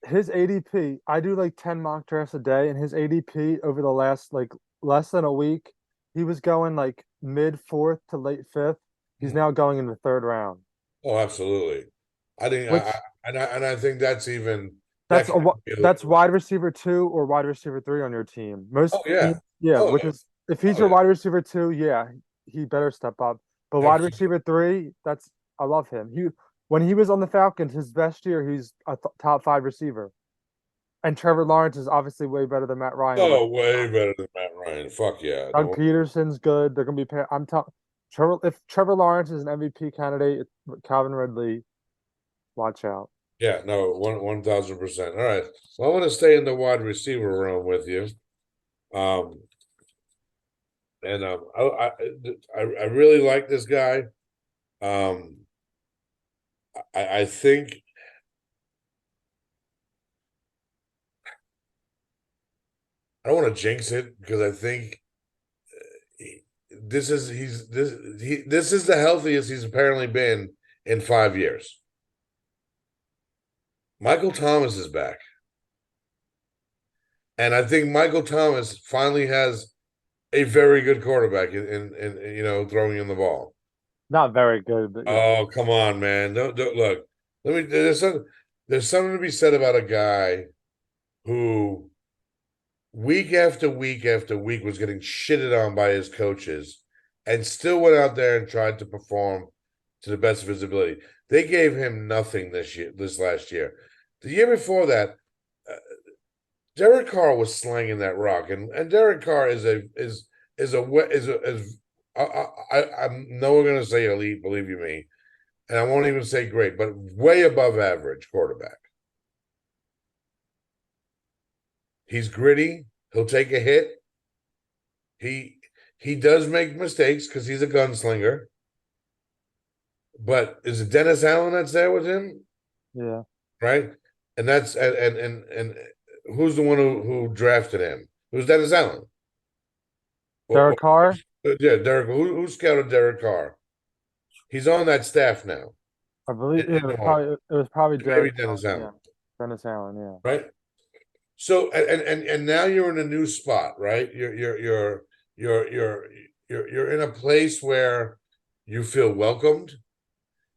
his ADP, I do like 10 mock drafts a day, and his ADP over the last like less than a week, he was going like mid fourth to late fifth. He's now going in the third round, oh, absolutely. I think which and I think that's even that can be that's wide receiver two or wide receiver three on your team. Most oh yeah. teams, yeah, Oh which yeah. is if he's Oh your yeah. wide receiver two, yeah, he better step up. But wide Absolutely. receiver three, that's I love him. He when he was on the Falcons, his best year, he's a top five receiver. And Trevor Lawrence is obviously way better than Matt Ryan over. Oh, way better than Matt Ryan. Fuck yeah. Doug No, Peterson's good. They're gonna be. I'm telling. Trevor, if Trevor Lawrence is an MVP candidate, Calvin Ridley, watch out. yeah, no, 1000%. All right. Well, I want to stay in the wide receiver realm with you. Um, and I really like this guy. Um, I think I don't want to jinx it because I think this is the healthiest he's apparently been in 5 years. Michael Thomas is back, and I think Michael Thomas finally has a very good quarterback in throwing in the ball. Not very good, but yeah. Oh, come on, man! Don't look. Let me. There's something to be said about a guy who week after week after week was getting shitted on by his coaches and still went out there and tried to perform to the best of his ability. They gave him nothing this last year. The year before that, uh, Derek Carr was slanging that rock, and Derek Carr is I'm nowhere going to say elite, believe you me, and I won't even say great, but way above average quarterback. He's gritty. He'll take a hit. He he does make mistakes because he's a gunslinger. But is it Dennis Allen that's there with him? Yeah. Right? And that's and who's the one who drafted him? It was Dennis Allen. Derek Carr, Yeah, Derek. Who scouted Derek Carr? He's on that staff now I believe yeah, in New Orleans. it was probably Maybe Derek Dennis Allen. Allen, Yeah, Dennis Allen. Yeah. right? So and now you're in a new spot, right? You're you're you're in a place where you feel welcomed.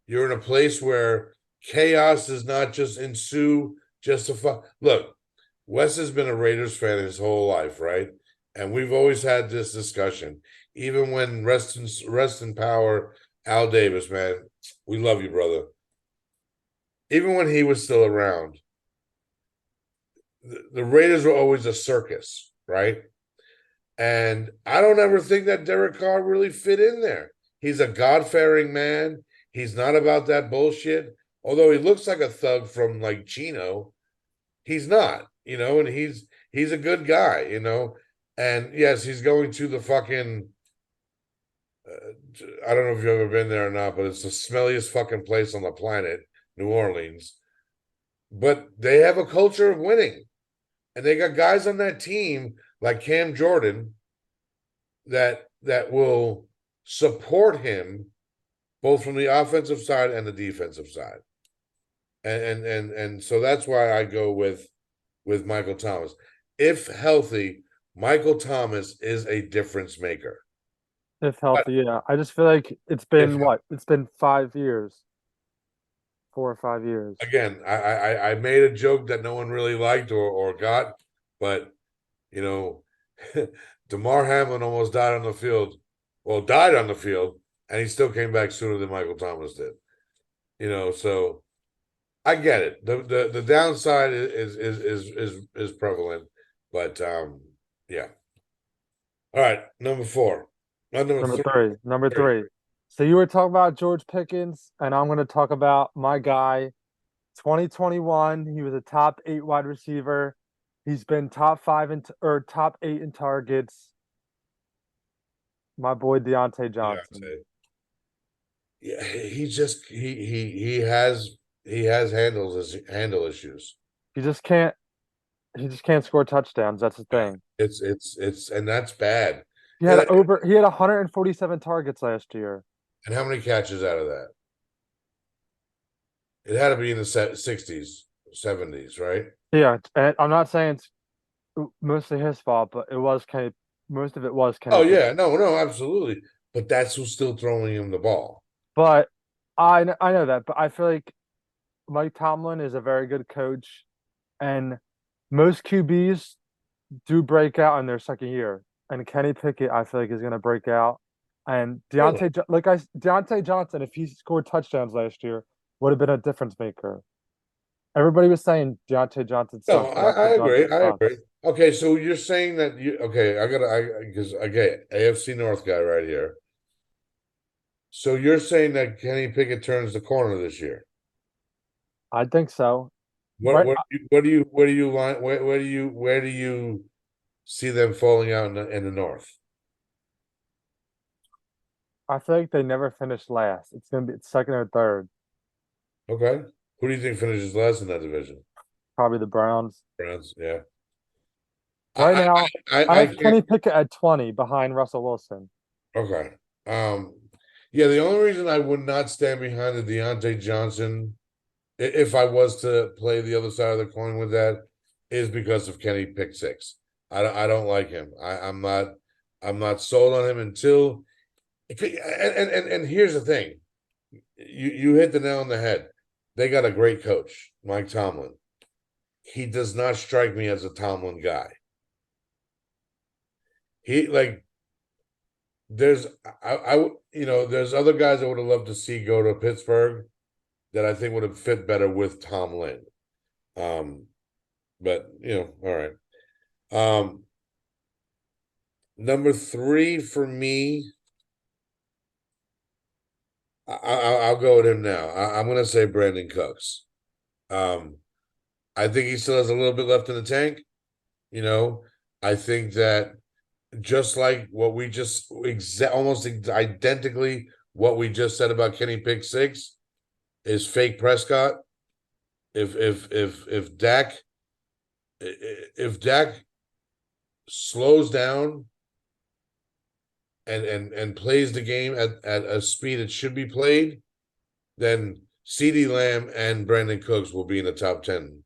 You're in a place where chaos does not just ensue just to look. Wes has been a Raiders fan his whole life, right? And we've always had this discussion. Even when rest in power, Al Davis, man, we love you, brother. Even when he was still around, the Raiders were always a circus, right? And I don't ever think that Derek Carr really fit in there. He's a God-fearing man. He's not about that bullshit. Although he looks like a thug from like Chino, he's not, and he's a good guy, And yes, he's going to the fucking I don't know if you've ever been there or not, but it's the smelliest fucking place on the planet, New Orleans. But they have a culture of winning. And they got guys on that team like Cam Jordan that will support him both from the offensive side and the defensive side. And so that's why I go with Michael Thomas. If healthy, Michael Thomas is a difference maker. If But healthy, yeah. I just feel like it's if been what? It's been 5 years, 4 or 5 years. again, I made a joke that no one really liked or got, but you know, Damar Hamlin almost died on the field well, died on the field, and he still came back sooner than Michael Thomas did. So I get it. The downside is prevalent, but yeah. All right, number four. Number Number three. three. Number Three. three. So you were talking about George Pickens, and I'm going to talk about my guy. 2021, he was a top 8 wide receiver. He's been top 5 or top 8 in targets. My boy Deontay Johnson. Deontay. Yeah, he just he has handle issues. He just can't he just can't score touchdowns. That's the thing. It's and that's bad. He had 147 targets last year. And how many catches out of that? It had to be in the 60s, 70s, right? Yeah, and I'm not saying it's mostly his fault, but most of it was Kenny Oh Pickett. yeah, no, absolutely. But that's who's still throwing him the ball. But I know that, but I feel like Mike Tomlin is a very good coach, and most QBs do break out in their second year. And Kenny Pickett, I feel like, is going to break out. And Really? Deontay Johnson, if he scored touchdowns last year, would have been a difference maker. Everybody was saying Deontay Johnson No, sucks. I Deontay agree. Johnson I agree. sucks. Okay, so you're saying that I because AFC North guy right here. So you're saying that Kenny Pickett turns the corner this year? I think so. What Right? what what do you where do you line where do you see them falling out in the North? I feel like they never finished last. It's going to be second or third. Okay, who do you think finishes last in that division? Probably the Browns. Browns, yeah. Right I now, I I have can't. Kenny Pickett at 20 behind Russell Wilson. Okay. Yeah, the only reason I would not stand behind the Deontay Johnson, if I was to play the other side of the coin with that, is because of Kenny Pick Six. I don't like him. I'm not sold on him until and here's the thing. You hit the nail on the head. They got a great coach, Mike Tomlin. He does not strike me as a Tomlin guy. He like there's there's other guys I would have loved to see go to Pittsburgh that I think would have fit better with Tomlin. Um, but all right. Number three for me, I'll go with him now. I'm going to say Brandon Cooks. Um, I think he still has a little bit left in the tank. You know, I think that just like what we just almost identically what we just said about Kenny Pick Six is fake Prescott. If Dak slows down and plays the game at a speed it should be played, then CeeDee Lamb and Brandon Cooks will be in the top 10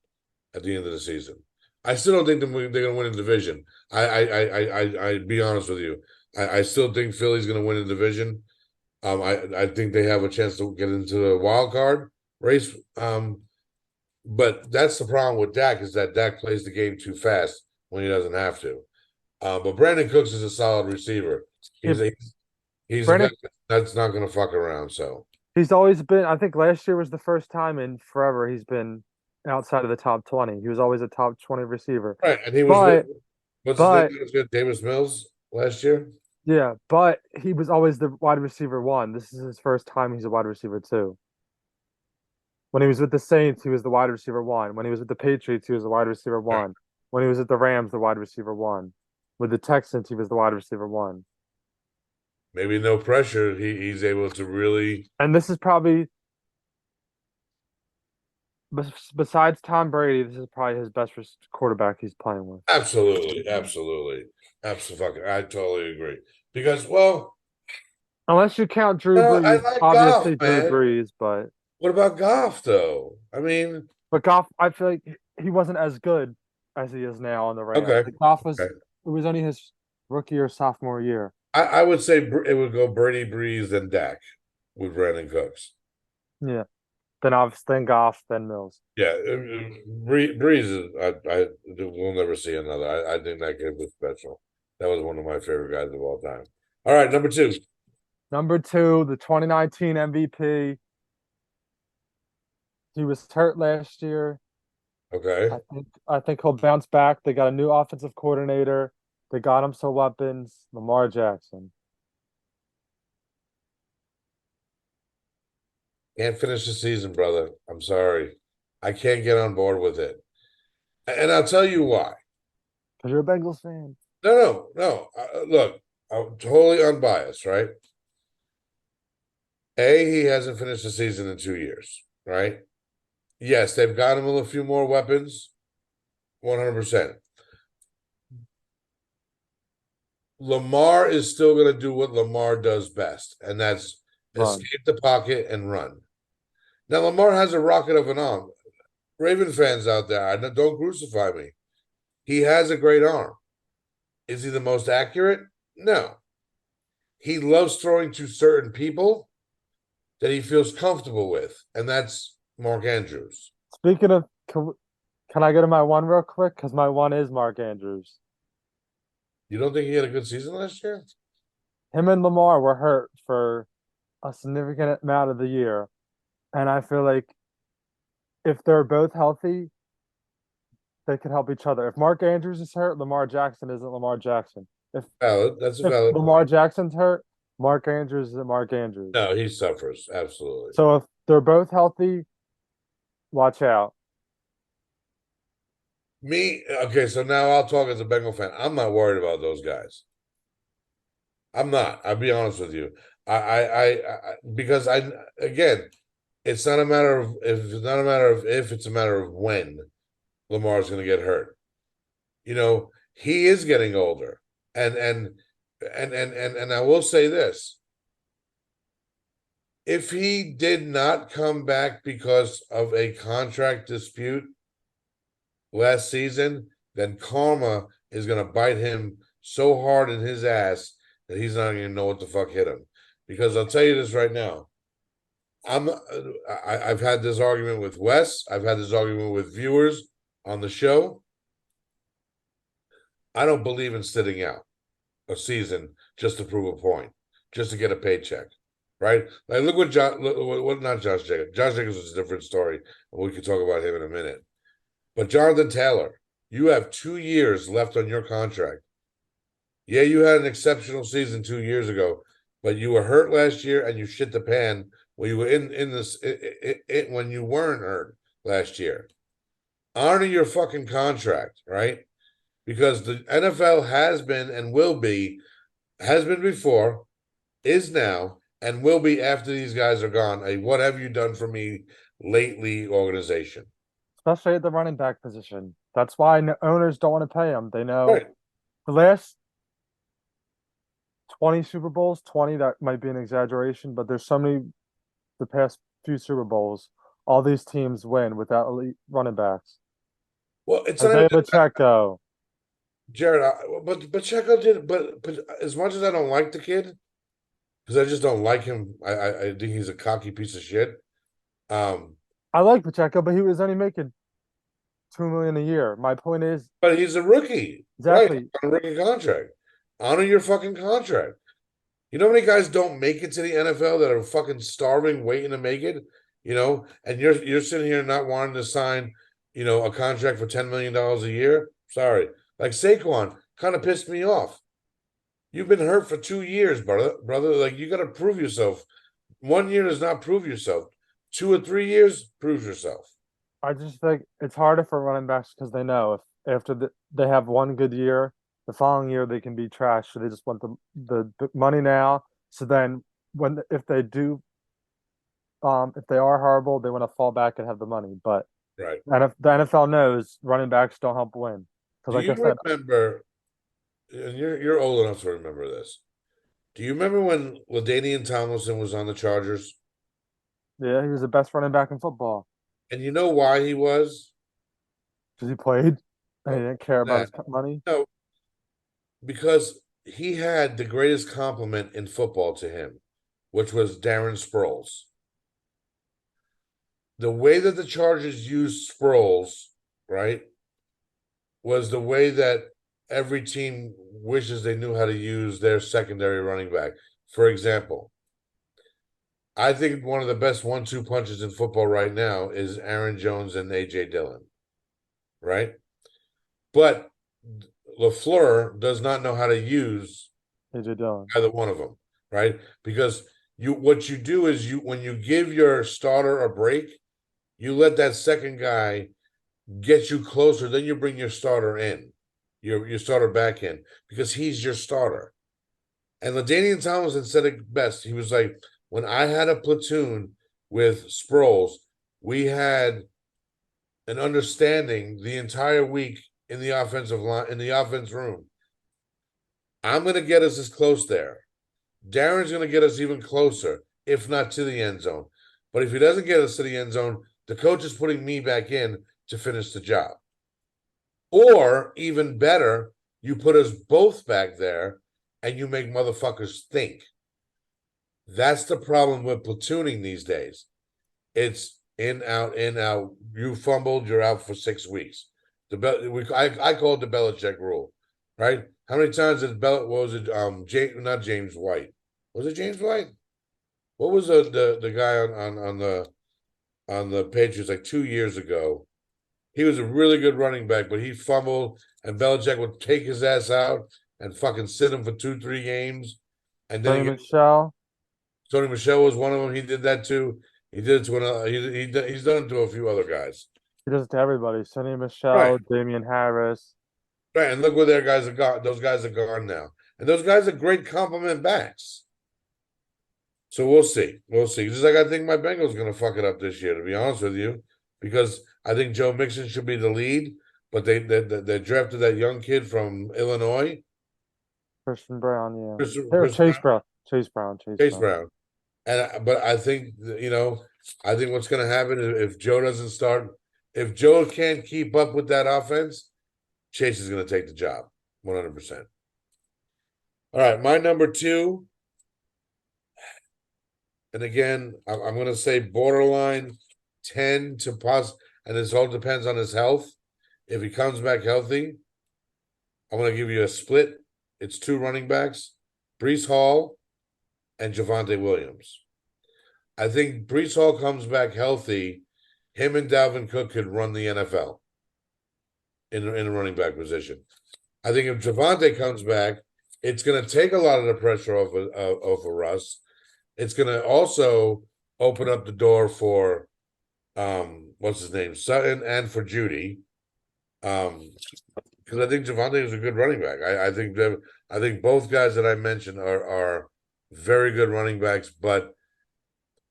at the end of the season. I still don't think they're going to win a division. I be honest with you. I still think Philly's going to win a division. I think they have a chance to get into the wild card race. But that's the problem with Dak is that Dak plays the game too fast when he doesn't have to. But Brandon Cooks is a solid receiver. Yeah, He's a guy Brandon, that's not going to fuck around. So he's always been, I think last year was the first time in forever he's been outside of the top 20. He was always a top 20 receiver. right, and he was with But, what's his name? but, He was with Davis Mills last year. yeah, but he was always the wide receiver one. This is his first time he's a wide receiver two. When he was with the Saints, he was the wide receiver one. When he was with the Patriots, he was the wide receiver Right. one. When he was at the Rams, the wide receiver one. With the Texans, he was the wide receiver one. Maybe no pressure. He's able to really And this is probably, besides Tom Brady, this is probably his best quarterback he's playing with. absolutely. I totally agree. Because Unless you count Drew I Brees, like Goff, obviously Drew man. Brees, What about Goff though? I mean, but Goff, I feel like he wasn't as good as he is now on the Rams. okay, Like Goff was, okay. it was only his rookie or sophomore year. I would say it would go Brady Breeze then Dak with Brandon Cooks. Yeah. Then obviously, then Goff, then Mills. Yeah, Breeze is I we'll never see another. I think that kid was special. That was one of my favorite guys of all time. All right, number two. Number two, the 2019 MVP. He was hurt last year. Okay. I think he'll bounce back. They got a new offensive coordinator. They got him some weapons. Lamar Jackson. Can't finish the season, brother. I'm sorry. I can't get on board with it. And I'll tell you why. Because you're a Bengals fan. No. Look, I'm totally unbiased, right? He hasn't finished the season in 2 years, right? Yes, they've got him a few more weapons, 100%. Lamar is still going to do what Lamar does best, and that's Run. escape the pocket and run. Now, Lamar has a rocket of an arm. Raven fans out there, don't crucify me. He has a great arm. Is he the most accurate? No. He loves throwing to certain people that he feels comfortable with, and that's Mark Andrews. Speaking of, can I go to my one real quick? Because my one is Mark Andrews. You don't think he had a good season last year? Him and Lamar were hurt for a significant amount of the year. And I feel like if they're both healthy, they can help each other. If Mark Andrews is hurt, Lamar Jackson isn't Lamar Jackson. If Valid. That's a if valid Lamar point. Jackson's hurt, Mark Andrews isn't Mark Andrews. No, he suffers. Absolutely. So if they're both healthy, watch out. Okay, so now I'll talk as a Bengal fan. I'm not worried about those guys. I'm not. I'll be honest with you. Because again, it's not a matter of if, it's not a matter of if, it's a matter of when Lamar's going to get hurt. He is getting older, and I will say this: if he did not come back because of a contract dispute last season, then karma is going to bite him so hard in his ass that he's not going to know what the fuck hit him. Because I'll tell you this right now. I've had this argument with Wes. I've had this argument with viewers on the show. I don't believe in sitting out a season just to prove a point, just to get a paycheck, right? Like look what not Josh Jacobs. Josh Jacobs is a different story, and we can talk about him in a minute. But Jonathan Taylor, you have 2 years left on your contract. Yeah, you had an exceptional season 2 years ago, but you were hurt last year and you shit the pan when you were in this when you weren't hurt last year. Honor your fucking contract, right? Because the NFL has been and will be, has been before, is now, and will be after these guys are gone. A what have you done for me lately organization. Especially at the running back position. That's why owners don't want to pay him. They know Right. the last 20 Super Bowls, 20, that might be an exaggeration, but there's so many, the past few Super Bowls, all these teams win without elite running backs. Well, it's not Isaiah even Pacheco. Jared, but Checo did. But as much as I don't like the kid, because I just don't like him, I think he's a cocky piece of shit. Um, I like Pacheco, but he was only making 2 million a year. My point is but he's a rookie, right? exactly. On a rookie contract. Honor your fucking contract. You know how many guys don't make it to the NFL that are fucking starving, waiting to make it? And you're sitting here not wanting to sign, a contract for $10 million a year. Sorry, like Saquon kind of pissed me off. You've been hurt for 2 years, brother. Like you got to prove yourself. 1 year does not prove yourself. 2 or 3 years proves yourself. I just think it's harder for running backs because they know if after they have one good year, the following year they can be trash. So they just want the money now. So then when if they are horrible, they want to fall back and have the money. But Right. and if the NFL knows running backs don't help win. Because Do like I you said, remember? And you're old enough to remember this. Do you remember when LaDainian Tomlinson was on the Chargers? yeah, he was the best running back in football And you know why he was? because he played and he Oh, didn't care about that his money. no, because he had the greatest compliment in football to him, which was Darren Sproles. The way that the Chargers used Sproles, right, was the way that every team wishes they knew how to use their secondary running back. For example, I think one of the best 1-2 punches in football right now is Aaron Jones and AJ Dillon, right? But LaFleur does not know how to use AJ Dillon. either one of them, right? Because what you do is when you give your starter a break, you let that second guy get you closer, then you bring your starter in, your starter back in, because he's your starter. And LaDainian Tomlinson said it best. He was like, when I had a platoon with Sproles, we had an understanding the entire week in the offensive line, in the offense room. I'm going to get us as close there. Darren's going to get us even closer, if not to the end zone. But if he doesn't get us to the end zone, the coach is putting me back in to finish the job. Or even better, you put us both back there and you make motherfuckers think. That's the problem with platooning these days. It's in, out, in, out. You fumbled, you're out for 6 weeks. I call it the Belichick rule, right? How many times did what was it? Not James White. Was it James White? What was the guy on the Patriots like 2 years ago? He was a really good running back, but he fumbled, and Belichick would take his ass out and fucking sit him for 2, 3 games, and then Sonny Michelle. Tony Michelle was one of them. He did that too. He did it to another. He's done it to a few other guys. He does it to everybody. Sonny Right, Michelle, Damian Harris. right. And look where their guys are gone. Those guys are gone now, and those guys are great compliment backs. So we'll see. We'll see. Just like I think my Bengals going to fuck it up this year, to be honest with you, because I think Joe Mixon should be the lead, but they drafted that young kid from Illinois, Christian Brown, yeah. Or Chris Chase Brown, Brown. Chase Brown. Chase Chase Brown. Brown, and but I think I think what's going to happen if Joe doesn't start, if Joe can't keep up with that offense, Chase is going to take the job, 100%. All right, my number two, and again, I'm going to say borderline 10 to plus, and this all depends on his health. If he comes back healthy, I'm going to give you a split. It's two running backs, Brees Hall and Javante Williams. I think Brees Hall comes back healthy. Him and Dalvin Cook could run the NFL in a running back position. I think if Javante comes back, it's going to take a lot of the pressure off of Russ. It's going to also open up the door for what's his name, Sutton, and for Judy. Because I think Javante is a good running back. I think both guys that I mentioned are very good running backs, but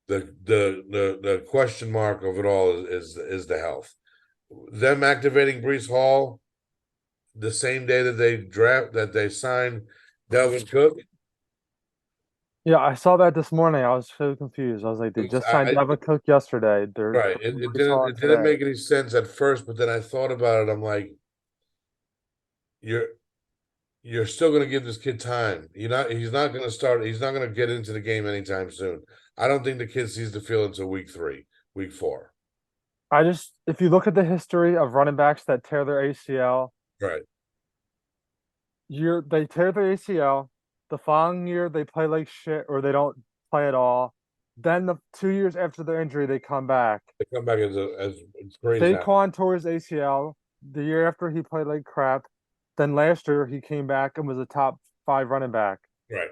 the question mark of it all is the health. Them activating Brees Hall the same day that they signed Delvin Cook. Yeah, I saw that this morning. I was so confused. I was like, they just signed Devin Cook yesterday. They're Right. putting It Brees Hall in didn't today. make any sense at first, but then I thought about it. I'm like, you're you're still gonna give this kid time. He's not gonna start, he's not gonna get into the game anytime soon. I don't think the kid sees the field until week 3, week 4. If you look at the history of running backs that tear their ACL, Right. they tear their ACL. The following year, they play like shit or they don't play at all. Then the 2 years after their injury, they come back. They come back as crazy now. Saquon tore his ACL the year after he played like crap. Then last year he came back and was a top 5 running back. Right.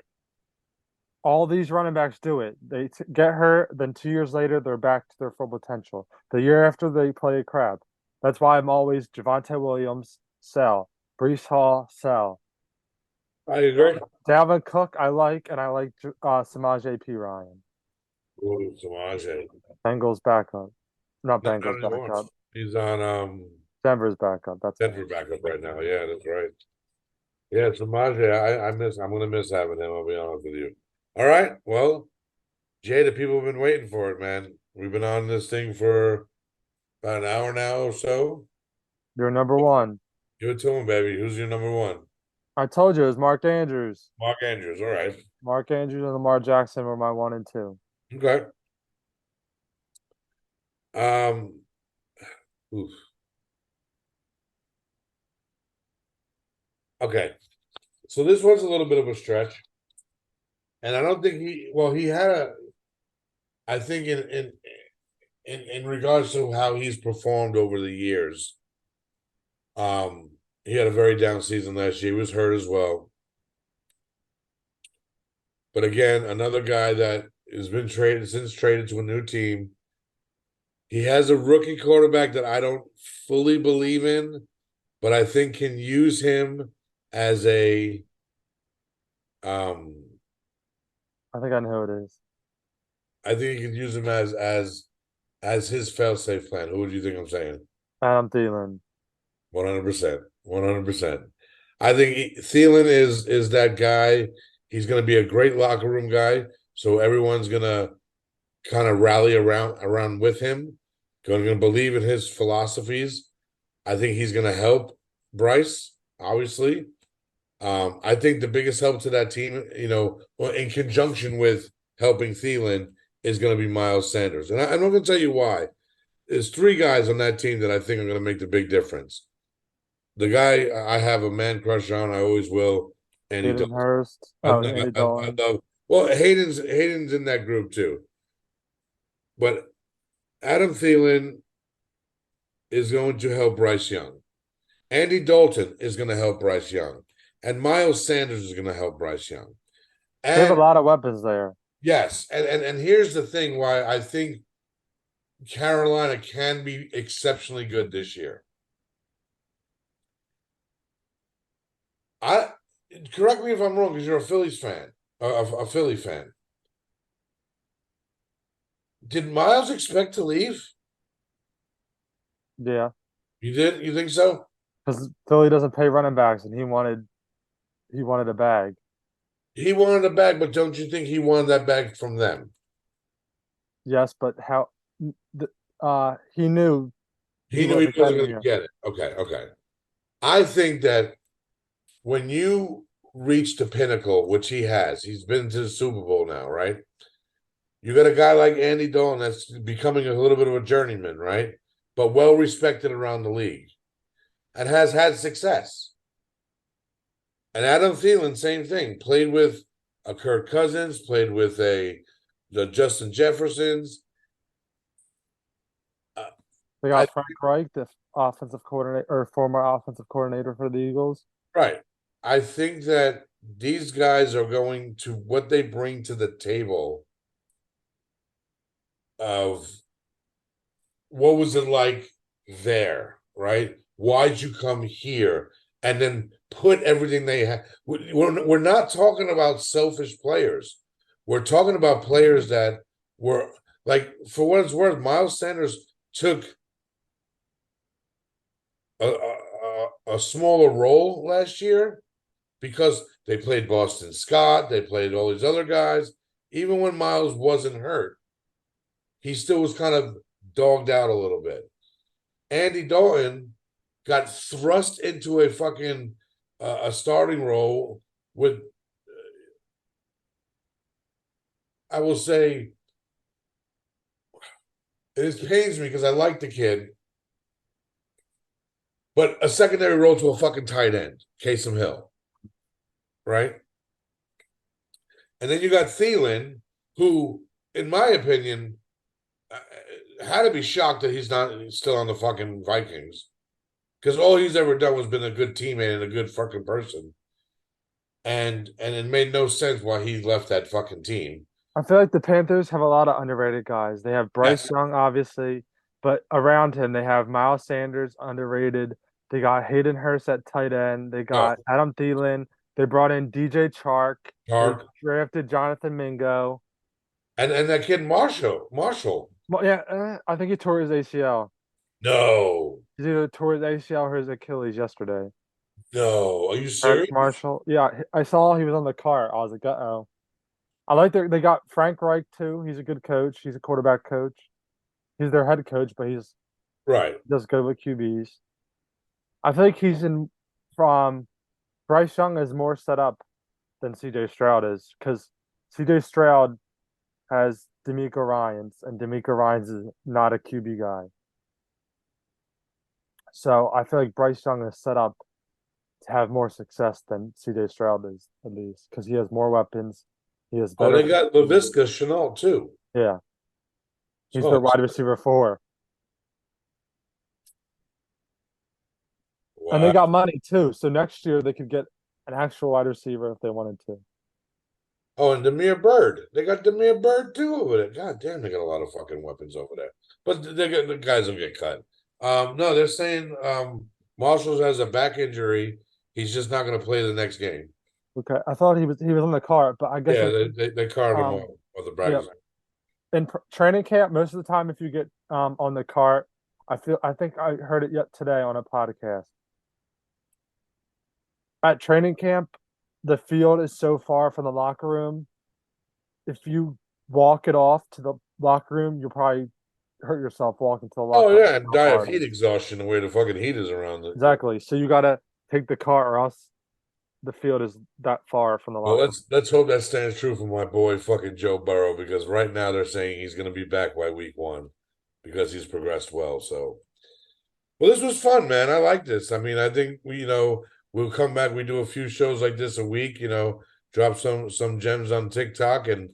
All these running backs do it. They get hurt, then 2 years later they're back to their full potential. The year after they play crap. That's why I'm always Javante Williams, sell. Brees Hall, sell. I agree. Dalvin Cook, and I like Samaje P. Ryan. Ooh, Samaje. Bengals backup. Not Not Bengals anymore. backup. He's on Denver's backup. That's Denver backup right now. Yeah, that's right. Yeah, Samaje, I'm gonna miss having him, I'll be honest with you. All right. Well, Jay, the people have been waiting for it, man. We've been on this thing for about an hour now or so. your number one. Give it to him, baby. Who's your number one? I told you it was Mark Andrews. Mark Andrews. All right. Mark Andrews and Lamar Jackson were my 1 and 2. Okay. Um, oof. Okay. So this was a little bit of a stretch. And I don't think he had I think in regards to how he's performed over the years, he had a very down season last year. He was hurt as well. But again, another guy that has been traded to a new team. He has a rookie quarterback that I don't fully believe in, but I think can use him as a um I think I know who it is. I think he can use him as his fail-safe plan. Who do you think I'm saying? Adam Thielen. 100%. 100%. I think Thielen is that guy. He's going to be a great locker room guy, so everyone's going to kind of rally around with him. Going to believe in his philosophies. I think he's going to help Bryce, obviously. I think the biggest help to that team, in conjunction with helping Thielen, is going to be Miles Sanders. And I'm not going to tell you why. There's three guys on that team that I think are going to make the big difference. The guy I have a man crush on, I always will, and he does. Hayden Hurst. I, Oh, I, Andy I Dalton. love. Well, Hayden's in that group too, but Adam Thielen is going to help Bryce Young. Andy Dalton is going to help Bryce Young, and Miles Sanders is going to help Bryce Young. They have a And lot of weapons there. yes, and here's the thing: why I think Carolina can be exceptionally good this year. I correct me if I'm wrong because you're a Phillies fan, a Philly fan. Did Miles expect to leave? Yeah, You did? You think so? because Philly doesn't pay running backs, and he wanted a bag. He wanted a bag, but don't you think he wanted that bag from them? Yes, but he knew he He knew he wasn't wasn't getting going to here. get it. Okay, okay. I think that when you reach the pinnacle, which he has, he's been to the Super Bowl now, right? You got a guy like Andy Dalton that's becoming a little bit of a journeyman, right? But well respected around the league and has had success. And Adam Thielen, same thing. Played with a Kirk Cousins, played with the Justin Jeffersons. Uh, They I got Frank Reich, the offensive coordinator or former offensive coordinator for the Eagles. right. I think that these guys are going to what they bring to the table of what was it like there, right? Why'd you come here? And then put everything they have. We're not talking about selfish players. We're talking about players that were like, for what it's worth, Miles Sanders took a smaller role last year because they played Boston Scott, they played all these other guys. Even when Miles wasn't hurt, he still was kind of dogged out a little bit. Andy Dalton got thrust into a fucking a starting role with, I will say, it pains me because I like the kid, but a secondary role to a fucking tight end, Casey Hill, right? And then you got Thielen, who, in my opinion, had to be shocked that he's not still on the fucking Vikings because all he's ever done was been a good teammate and a good fucking person. And it made no sense why he left that fucking team. I feel like the Panthers have a lot of underrated guys. They have Bryce Yes. Young, obviously, but around him they have Miles Sanders, underrated. They got Hayden Hurst at tight end. They Oh, got Adam Thielen. They brought in DJ Chark. They Tark. drafted Jonathan Mingo. And that kid Marshall. Well, yeah, I think he tore his ACL. No. He either tore his ACL or his Achilles yesterday. No. Are you Eric serious? Marshall. Yeah, I saw he was on the cart. I was like, uh-oh. I like they got Frank Reich too. He's a good coach. He's a quarterback coach. He's their head coach, but he's Right. does good with QBs. I feel like he's in from Bryce Young is more set up than CJ Stroud is because CJ Stroud has D'Amico Ryans and D'Amico Ryans is not a QB guy. So I feel like Bryce Young is set up to have more success than CJ Stroud is, at least, because he has more weapons. He has Oh, better they got receivers. LaVisca Chenault too. Yeah. He's their So wide receiver four. And they wow. got money too. So next year they could get an actual wide receiver if they wanted to. Oh, and Demir Bird. They got Demir Bird too over there. God damn, they got a lot of fucking weapons over there. But the guys will get cut. No, they're saying Marshalls has a back injury. He's just not going to play the next game. Okay. I thought he was on the cart, but I guess Yeah, like they carted him um off the yeah, practice. in training camp, most of the time if you get on the cart, I think I heard it yet today on a podcast. At training camp, the field is so far from the locker room. If you walk it off to the locker room, you'll probably hurt yourself walking to the Oh locker room. yeah, and How die of far it heat is. exhaustion the way the fucking heat is around it. Exactly. So you gotta take the cart or else the field is that far from the Well, locker let's hope that stands true for my boy fucking Joe Burrow because right now they're saying he's going to be back by week 1 because he's progressed well. So, well, this was fun, man. I like this. I mean, I think we'll come back. We do a few shows like this a week. Drop some gems on TikTok and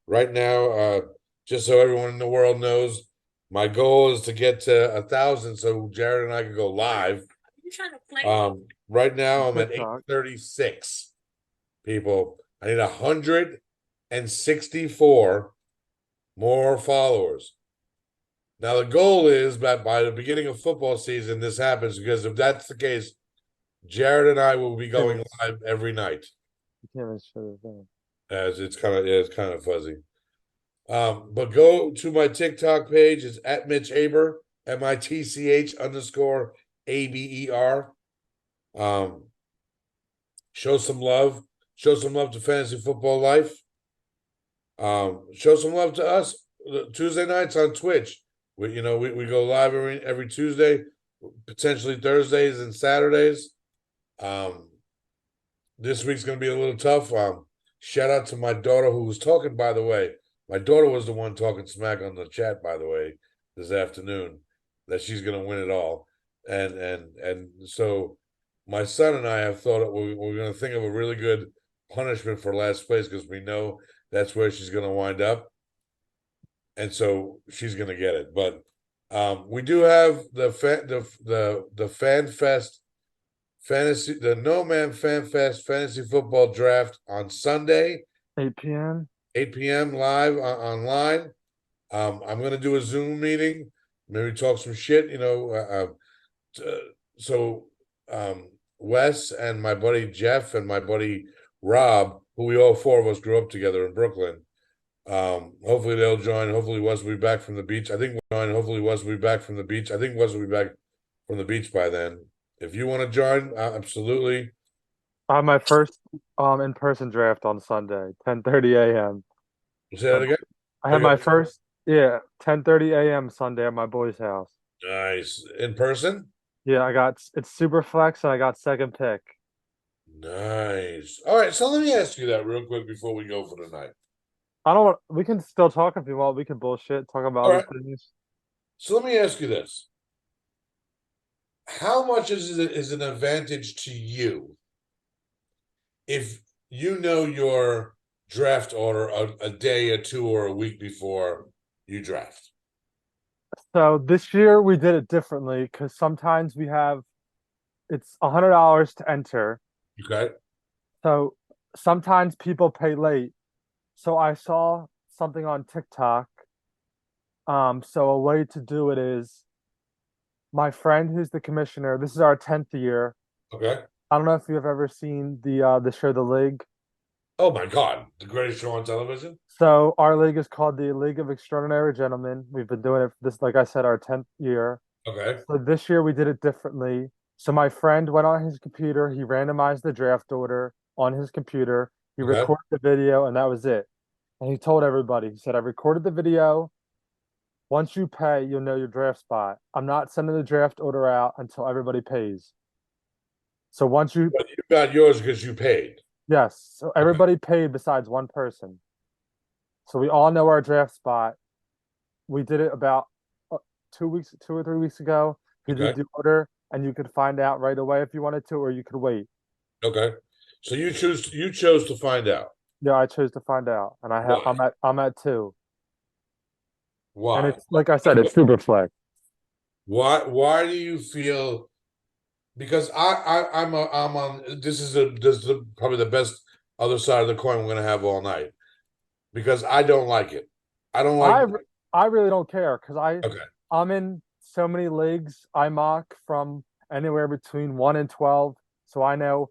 right now, just so everyone in the world knows, my goal is to get to 1,000 so Jared and I can go live. Right now on I'm at TikTok. 836 people. I need 164 more followers. Now the goal is that by the beginning of football season, this happens because if that's the case, Jared and I will be Can't even, going live every night. can't even show the thing. As it's kind of fuzzy. But go to my TikTok page. It's at Mitch Aber, MITCH_ABER. Um, show some love. Show some love to Fantasy Football Life. Show some love to us. Tuesday nights on Twitch. We go live every Tuesday, potentially Thursdays and Saturdays. Um, this week's gonna be a little tough. Shout out to my daughter who was talking, by the way. My daughter was the one talking smack on the chat, by the way, this afternoon, that she's gonna win it all. And so my son and I have thought we're gonna think of a really good punishment for last place because we know that's where she's gonna wind up. And so she's gonna get it. But we do have the Fan Fest the No Man Fan Fest Fantasy Football Draft on Sunday, 8 p.m. 8 p.m. live online. I'm going to do a Zoom meeting, maybe talk some shit, so Wes and my buddy Jeff and my buddy Rob, who we all four of us grew up together in Brooklyn. Hopefully they'll join. Hopefully Wes will be back from the beach. I think we'll join. Hopefully Wes will be back from the beach. I think Wes will be back from the beach by then. If you want to join, absolutely. I have my first in-person draft on Sunday, 10:30 a.m. Say that again. I have my Okay. first, yeah, 10:30 a.m. Sunday at my boy's house. Nice. In person? Yeah, it's super flex and I got second pick. Nice. All right, so let me ask you that real quick before we go for the night. I don't want, we can still talk if you want. We can bullshit, talk about All other right, things. so let me ask you this. How much is an advantage to you if you know your draft order a day or two or a week before you draft? So this year we did it differently because sometimes it's $100 to enter. Okay. So sometimes people pay late. So I saw something on TikTok. So a way to do it is my friend who's the commissioner, this is our 10th year. Okay. I don't know if you've ever seen the show The League. Oh my God, the greatest show on television? So our league is called the League of Extraordinary Gentlemen. We've been doing it this, like I said, our 10th year. Okay. So this year we did it differently. So my friend went on his computer, he randomized the draft order on his computer, he Okay. recorded the video, and that was it. And he told everybody, he said, I recorded the video. Once you pay, you'll know your draft spot. I'm not sending the draft order out until everybody pays. So once you, But you got yours because you paid. yes, so Okay. everybody paid besides one person. So we all know our draft spot. We did it about 2 weeks, 2 or 3 weeks ago. He did Okay. the order, and you could find out right away if you wanted to, or you could wait. Okay. So you chose to find out. Yeah, I chose to find out, and Why? I'm at two. And Why? it's like I said, it's super flex. Why do you feel? Because I'm on. This is probably the best other side of the coin we're gonna have all night. Because I don't like it. I don't like. I I really don't care because Okay, I'm in so many leagues. I mock from anywhere between 1 and 12. So I know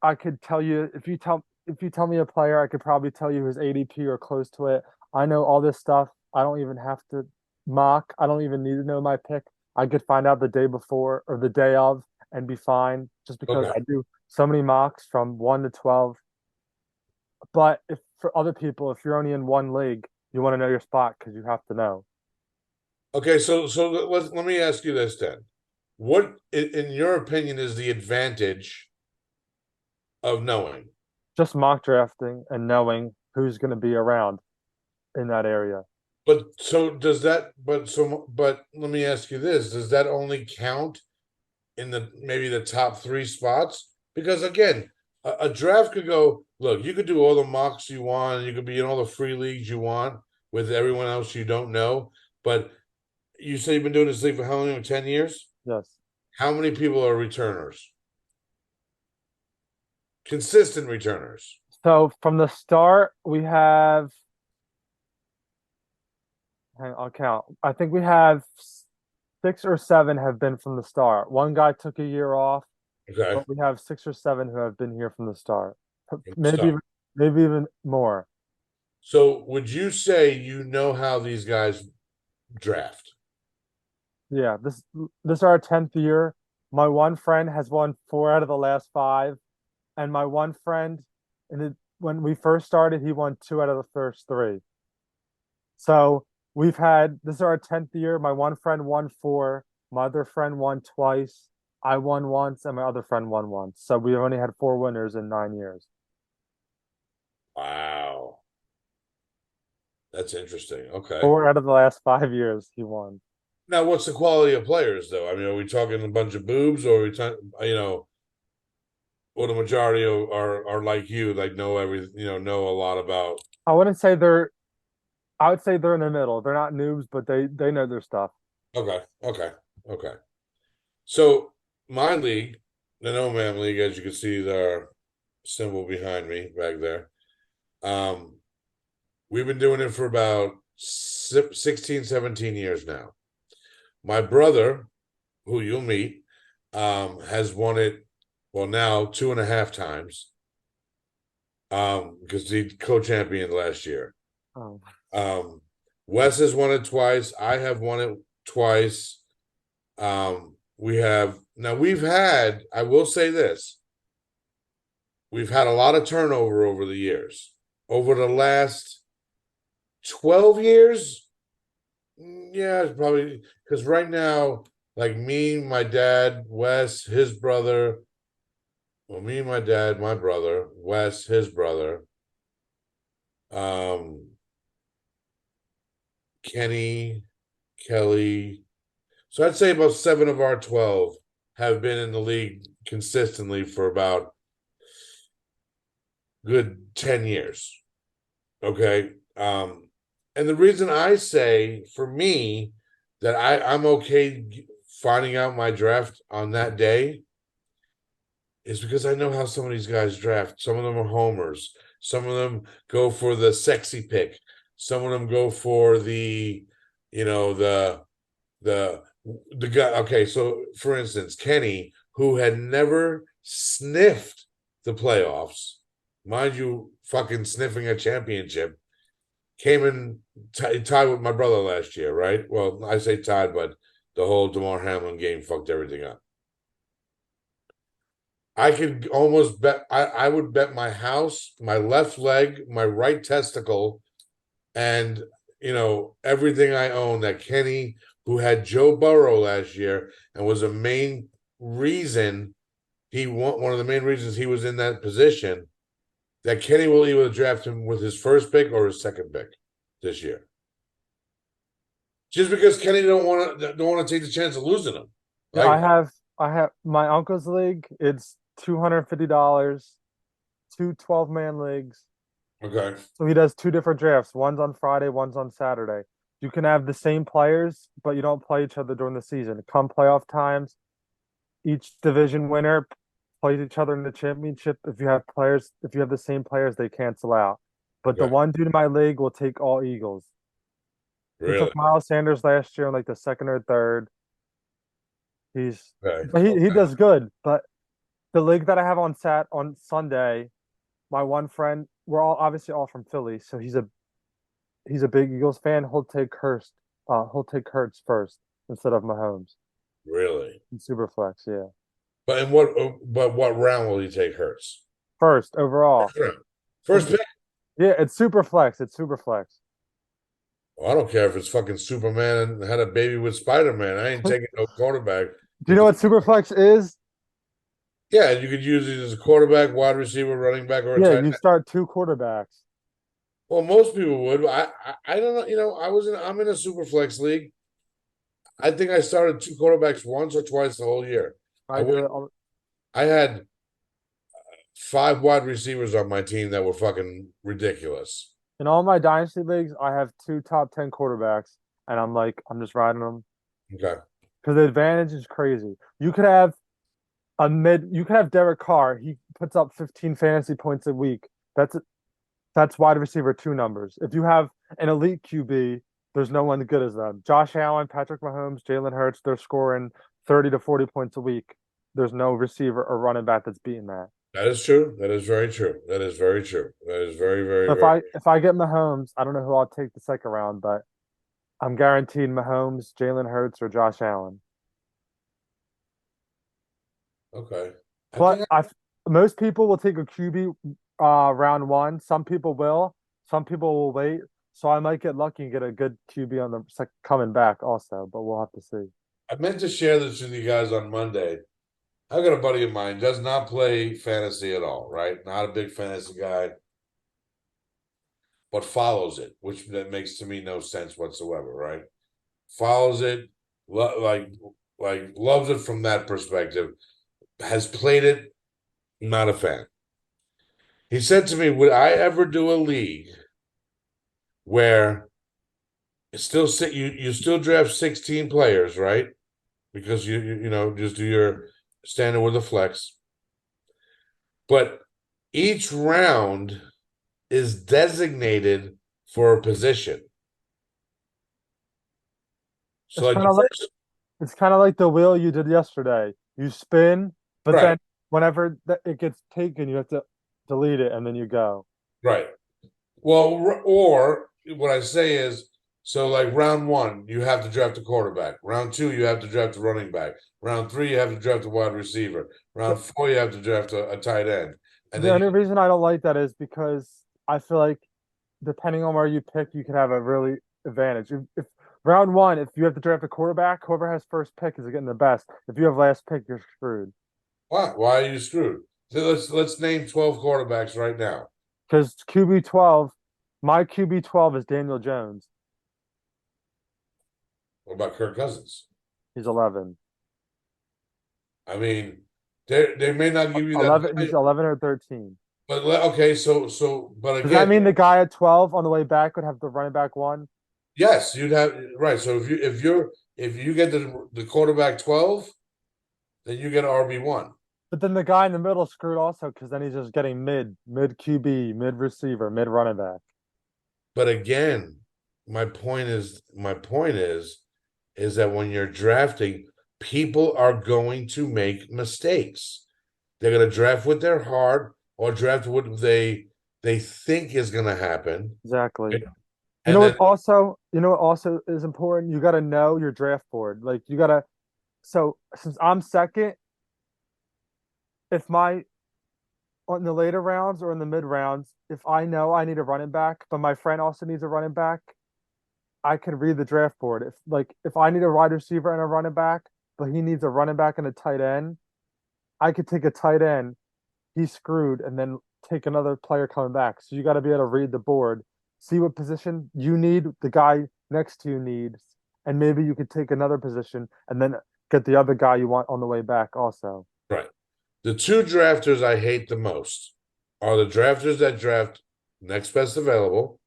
I could tell you if you tell me a player, I could probably tell you his ADP or close to it. I know all this stuff. I don't even have to mock. I don't even need to know my pick. I could find out the day before or the day of and be fine just because okay, I do so many mocks from 1 to 12. But if for other people, if you're only in one league, you want to know your spot because you have to know. okay. So let me ask you this then. What, in your opinion, is the advantage of knowing? Just mock drafting and knowing who's going to be around in that area. But so does that? But let me ask you this: does that only count in the maybe the top three spots? Because again, a draft could go. Look, you could do all the mocks you want. You could be in all the free leagues you want with everyone else you don't know. But you say you've been doing this league for how long? 10 years. Yes. How many people are returners? Consistent returners. So from the start, we have, I'll count. I think we have 6 or 7 have been from the start. One guy took a year off, Okay. but we have 6 or 7 who have been here from the start. Maybe, Start. maybe even more. So would you say you know how these guys draft? Yeah, this is our 10th year. My one friend has won 4 out of the last 5. And my one friend, when we first started, he won 2 out of the first 3. So we've had this is our 10th year. My one friend won 4. My other friend won twice. I won once, and my other friend won once. So we've only had 4 winners in 9 years. Wow. That's interesting. Okay. 4 out of the last 5 years, he won. Now, what's the quality of players, though? I mean, are we talking a bunch of boobs, or are we talking, or the majority are like you, like know know a lot about? I wouldn't say they're. I would say they're in the middle. They're not noobs, but they know their stuff. Okay, okay, okay. So my league, the No Man League, as you can see, the symbol behind me back there. Um, we've been doing it for about 16, 17 years now. My brother, who you'll meet, has won it, well, now 2.5 times, because he co-championed last year. Oh. Um, Wes has won it twice. I have won it twice. We have now we've had, I will say this, we've had a lot of turnover over the years. Over the last 12 years, yeah, it's probably because right now, like me, my dad, Wes, his brother, well, me, my dad, my brother, Wes, his brother, um, Kenny, Kelly. So I'd say about 7 of our 12 have been in the league consistently for about good 10 years. Okay. And the reason I say for me that I'm okay finding out my draft on that day is because I know how some of these guys draft. Some of them are homers. Some of them go for the sexy pick. Some of them go for the, you know, the the guy. Okay, so for instance, Kenny, who had never sniffed the playoffs, mind you, fucking sniffing a championship, came in tied with my brother last year, right? Well, I say tied, but the whole DeMar Hamlin game fucked everything up. I could almost bet I would bet my house, my left leg, my right testicle, and everything I own that Kenny, who had Joe Burrow last year and was a main reason he won one of the main reasons he was in that position, that Kenny will either draft him with his first pick or his second pick this year. Just because Kenny don't want to take the chance of losing him. Yeah, Like, I have my uncle's league. It's $250, 2 12-man leagues. okay, So he does 2 different drafts. One's on Friday, one's on Saturday. You can have the same players, but you don't play each other during the season. Come playoff times, each division winner plays each other in the championship. If you have the same players, they cancel out. But the Okay, one dude in my league will take all Eagles. He really? took Miles Sanders last year in like the second or third. He's Okay, but he okay. does good. But the league that I have on Sunday, my one friend, we're all obviously all from Philly, so he's a big Eagles fan. He'll take Hurts first instead of Mahomes Really? in Superflex. Yeah, But what round will he take Hurts? first overall. First round. And First pick? yeah, it's Superflex. It's Superflex. Well, I don't care if it's fucking Superman and had a baby with Spider-Man. I ain't Do taking no quarterback you know because what Superflex is? yeah, you could use it as a quarterback, wide receiver, running back, or a Yeah, tight you end. start two quarterbacks. Well, most people would. I don't know. I'm in a super flex league. I think I started two quarterbacks once or twice the whole year. I I went, do it. I had five wide receivers on my team that were fucking ridiculous. In all my dynasty leagues. I have two top 10 quarterbacks, and I'm just riding them Okay. because the advantage is crazy. You could have Derek Carr. He puts up 15 fantasy points a week. That's wide receiver two numbers. If you have an elite QB, there's no one good as them. Josh Allen, Patrick Mahomes, Jalen Hurts, they're scoring 30 to 40 points a week. There's no receiver or running back that's beating that. That is true. That is very true. That is very true. That is very, very, So if very I get Mahomes, I don't know who I'll take the second round, but I'm guaranteed Mahomes, Jalen Hurts, or Josh Allen. okay. I But think most people will take a QB round one. Some people will. Some people will wait. So I might get lucky and get a good QB on the coming back also, but we'll have to see. I meant to share this with you guys on Monday. I've got a buddy of mine, does not play fantasy at all, right? Not a big fantasy guy, but follows it, which that makes to me no sense whatsoever, right? Follows it, like loves it from that perspective. Has played it, not a fan. He said to me, "Would I ever do a league where it's still you still draft 16 players, right? Because you just do your standard with a flex, but each round is designated for a position. So It's like kind the of like first, it's kind of like the wheel you did yesterday. You spin, but right, then whenever it gets taken, you have to delete it and then you go. right. Well, or what I say is, so like round one, you have to draft a quarterback. Round two, you have to draft a running back. Round three, you have to draft a wide receiver. The, Round four, you have to draft a tight end. And the then only reason I don't like that is because I feel like depending on where you pick, you could have a really advantage. If round one, if you have to draft a quarterback, whoever has first pick is getting the best. If you have last pick, you're screwed. why are you screwed? So let's name 12 quarterbacks right now. Because QB 12, my QB 12 is Daniel Jones. What about Kirk Cousins? He's 11. I mean, they may not give you that 11, he's value, 11 or 13. but okay, but Does that again, mean the guy at 12 on the way back would have the running back one? yes, you'd have right. So if you get the quarterback 12, then you get RB1. But then the guy in the middle screwed also because then he's just getting mid QB, mid receiver, mid running back. But again, my point is that when you're drafting, people are going to make mistakes. They're going to draft with their heart or draft what they think is going to happen. Exactly. And then You know what also is important? You got to know your draft board. Like you got to so since I'm second, if my on the later rounds or in the mid rounds, if I know I need a running back, but my friend also needs a running back, I can read the draft board. If I need a wide receiver and a running back, but he needs a running back and a tight end, I could take a tight end. He's screwed, and then take another player coming back. So you got to be able to read the board, see what position you need, the guy next to you needs, and maybe you could take another position and then get the other guy you want on the way back also. right. The two drafters I hate the most are the drafters that draft next best available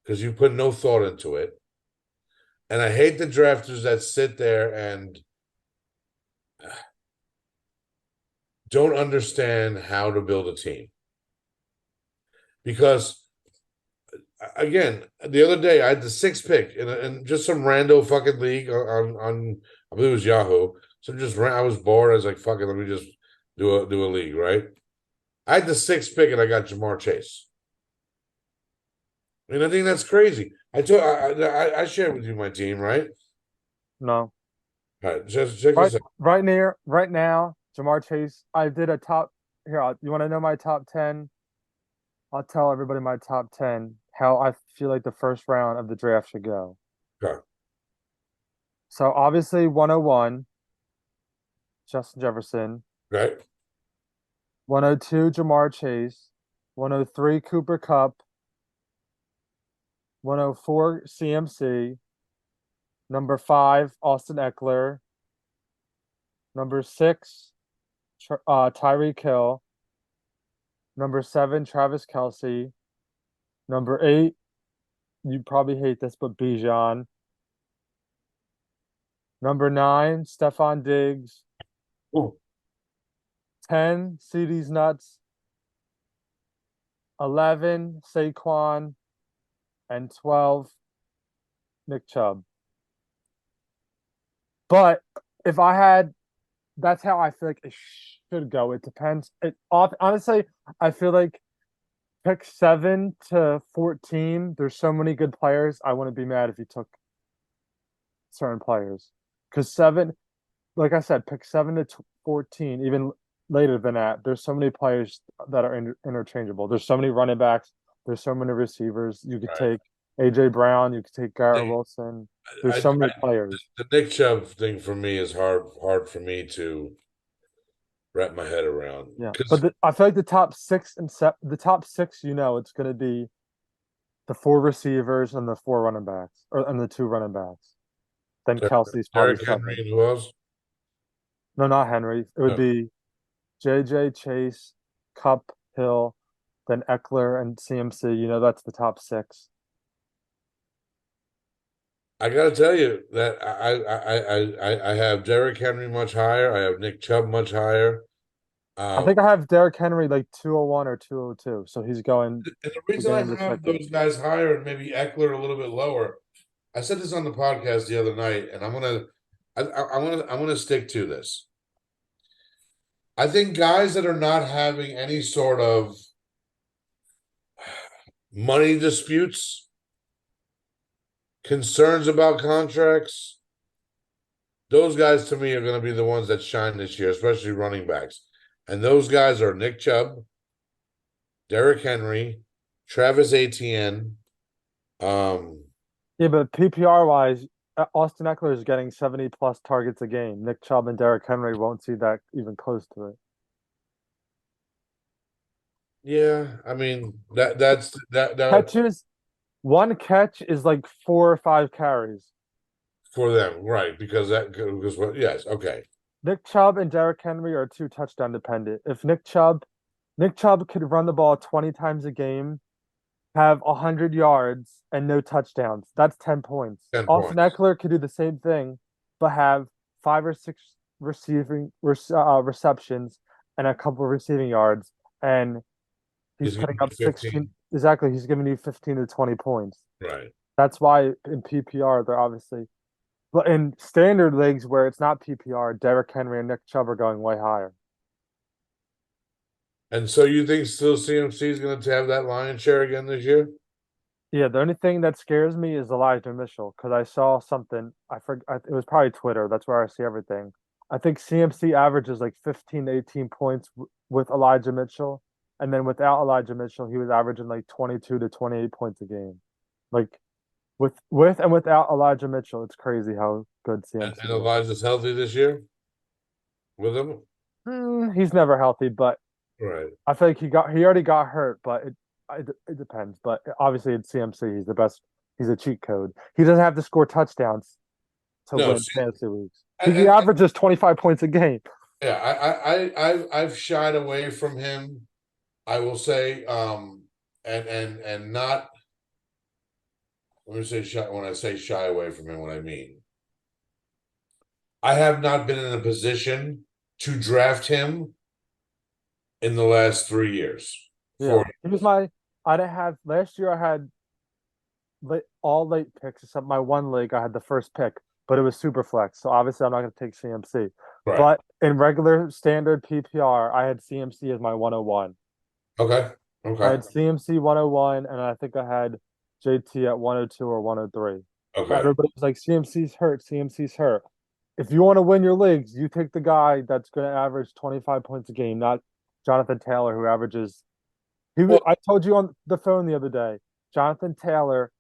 because you put no thought into it. And I hate the drafters that sit there and don't understand how to build a team. Because again, the other day I had the sixth pick in just some rando fucking league on I believe it was Yahoo. So just I was bored. I was like, fuck it, let me just do a league, right? I had the sixth pick and I got Jamar Chase. And I think that's crazy. I shared with you my team, right? No. All right, just check Right, this out. right now, Jamar Chase. I did a top here. You want to know my top 10? I'll tell everybody my top 10 how I feel like the first round of the draft should go. Okay, So obviously 101, Justin Jefferson, right? 102, Jamar Chase, 103, Cooper Cup, 104, CMC, number 5, Austin Eckler, number 6, Tyreek Hill, number 7, Travis Kelce, number 8, you probably hate this, but Bijan, number 9, Stephon Diggs, Ooh, 10, CD's Nuts, 11, Saquon, and 12, Nick Chubb. But if I had, that's how I feel like it should go. It depends. Honestly, I feel like pick 7 to 14. There's so many good players. I wouldn't be mad if you took certain players because 7, like I said, pick 7 to 14, even later than that. There's so many players that are interchangeable. There's so many running backs. There's so many receivers. You could right. take AJ Brown. You could take Garrett See, Wilson. There's so many players. the Nick Chubb thing for me is hard for me to wrap my head around Yeah, but because I feel like the top 6 and the top 6, it's going to be the 4 receivers and the 4 running backs, or and the 2 running backs. Then Kelsey's probably Derrick Henry 7. and who else? No, not Henry. It would No. be JJ, Chase, Cup, Hill, then Eckler and CMC. That's the top 6. I got to tell you that I have Derrick Henry much higher. I have Nick Chubb much higher. I Um, think I have Derrick Henry like 201 or 202, so he's going and the reason I beginning of the have second. those guys higher and maybe Eckler a little bit lower, I said this on the podcast the other night, and I'm gonna stick to this. I think guys that are not having any sort of money disputes, concerns about contracts, those guys to me are going to be the ones that shine this year, especially running backs. And those guys are Nick Chubb, Derrick Henry, Travis Etienne. Um, Yeah, but PPR wise, Austin Eckler is getting 70 plus targets a game. Nick Chubb and Derrick Henry won't see that even close to it. yeah, I mean that Catches, one catch is like 4 or 5 carries. for them, right? Because what? Yes, okay, Nick Chubb and Derrick Henry are 2 touchdown dependent. If Nick Chubb could run the ball 20 times a game, have 100 yards and no touchdowns. That's 10 points. 10 Austin points. Eckler could do the same thing, but have 5 or 6 receptions and a couple of receiving yards, and he's He's putting giving up you 16. 15, Exactly, he's giving you 15 to 20 points. right? That's why in PPR they're obviously, but in standard leagues where it's not PPR, Derrick Henry and Nick Chubb are going way higher. And so you think still CMC is going to have that lion's share again this year? Yeah, the only thing that scares me is Elijah Mitchell because I saw something. I forgot it was probably Twitter. That's where I see everything. I think CMC averages like 15 to 18 points with Elijah Mitchell, and then without Elijah Mitchell, he was averaging like 22 to 28 points a game. Like with and without Elijah Mitchell, it's crazy how good CMC And is. Elijah's healthy this year with him, He's never healthy, but right? I feel like he already got hurt, but it depends. But obviously, it's CMC. He's the best. He's a cheat code. He doesn't have to score touchdowns to No, win see, fantasy leagues. He and averages 25 points a game. yeah, I've shied away from him. I will say, and not let me say shy, when I say shy away from him, what I mean. I have not been in a position to draft him in the last 3 years. Yeah, 4 he was my. I didn't have last year. I had all late picks except my one league. I had the first pick, but it was super flex. So obviously, I'm not going to take CMC. Right. But in regular standard PPR, I had CMC as my 101. Okay. I Okay. had CMC 101, and I think I had JT at 102 or 103. But Okay. everybody was like, CMC's hurt, CMC's hurt. If you want to win your leagues, you take the guy that's going to average 25 points a game, not Jonathan Taylor, who averages. Well, I told you on the phone the other day, Jonathan Taylor,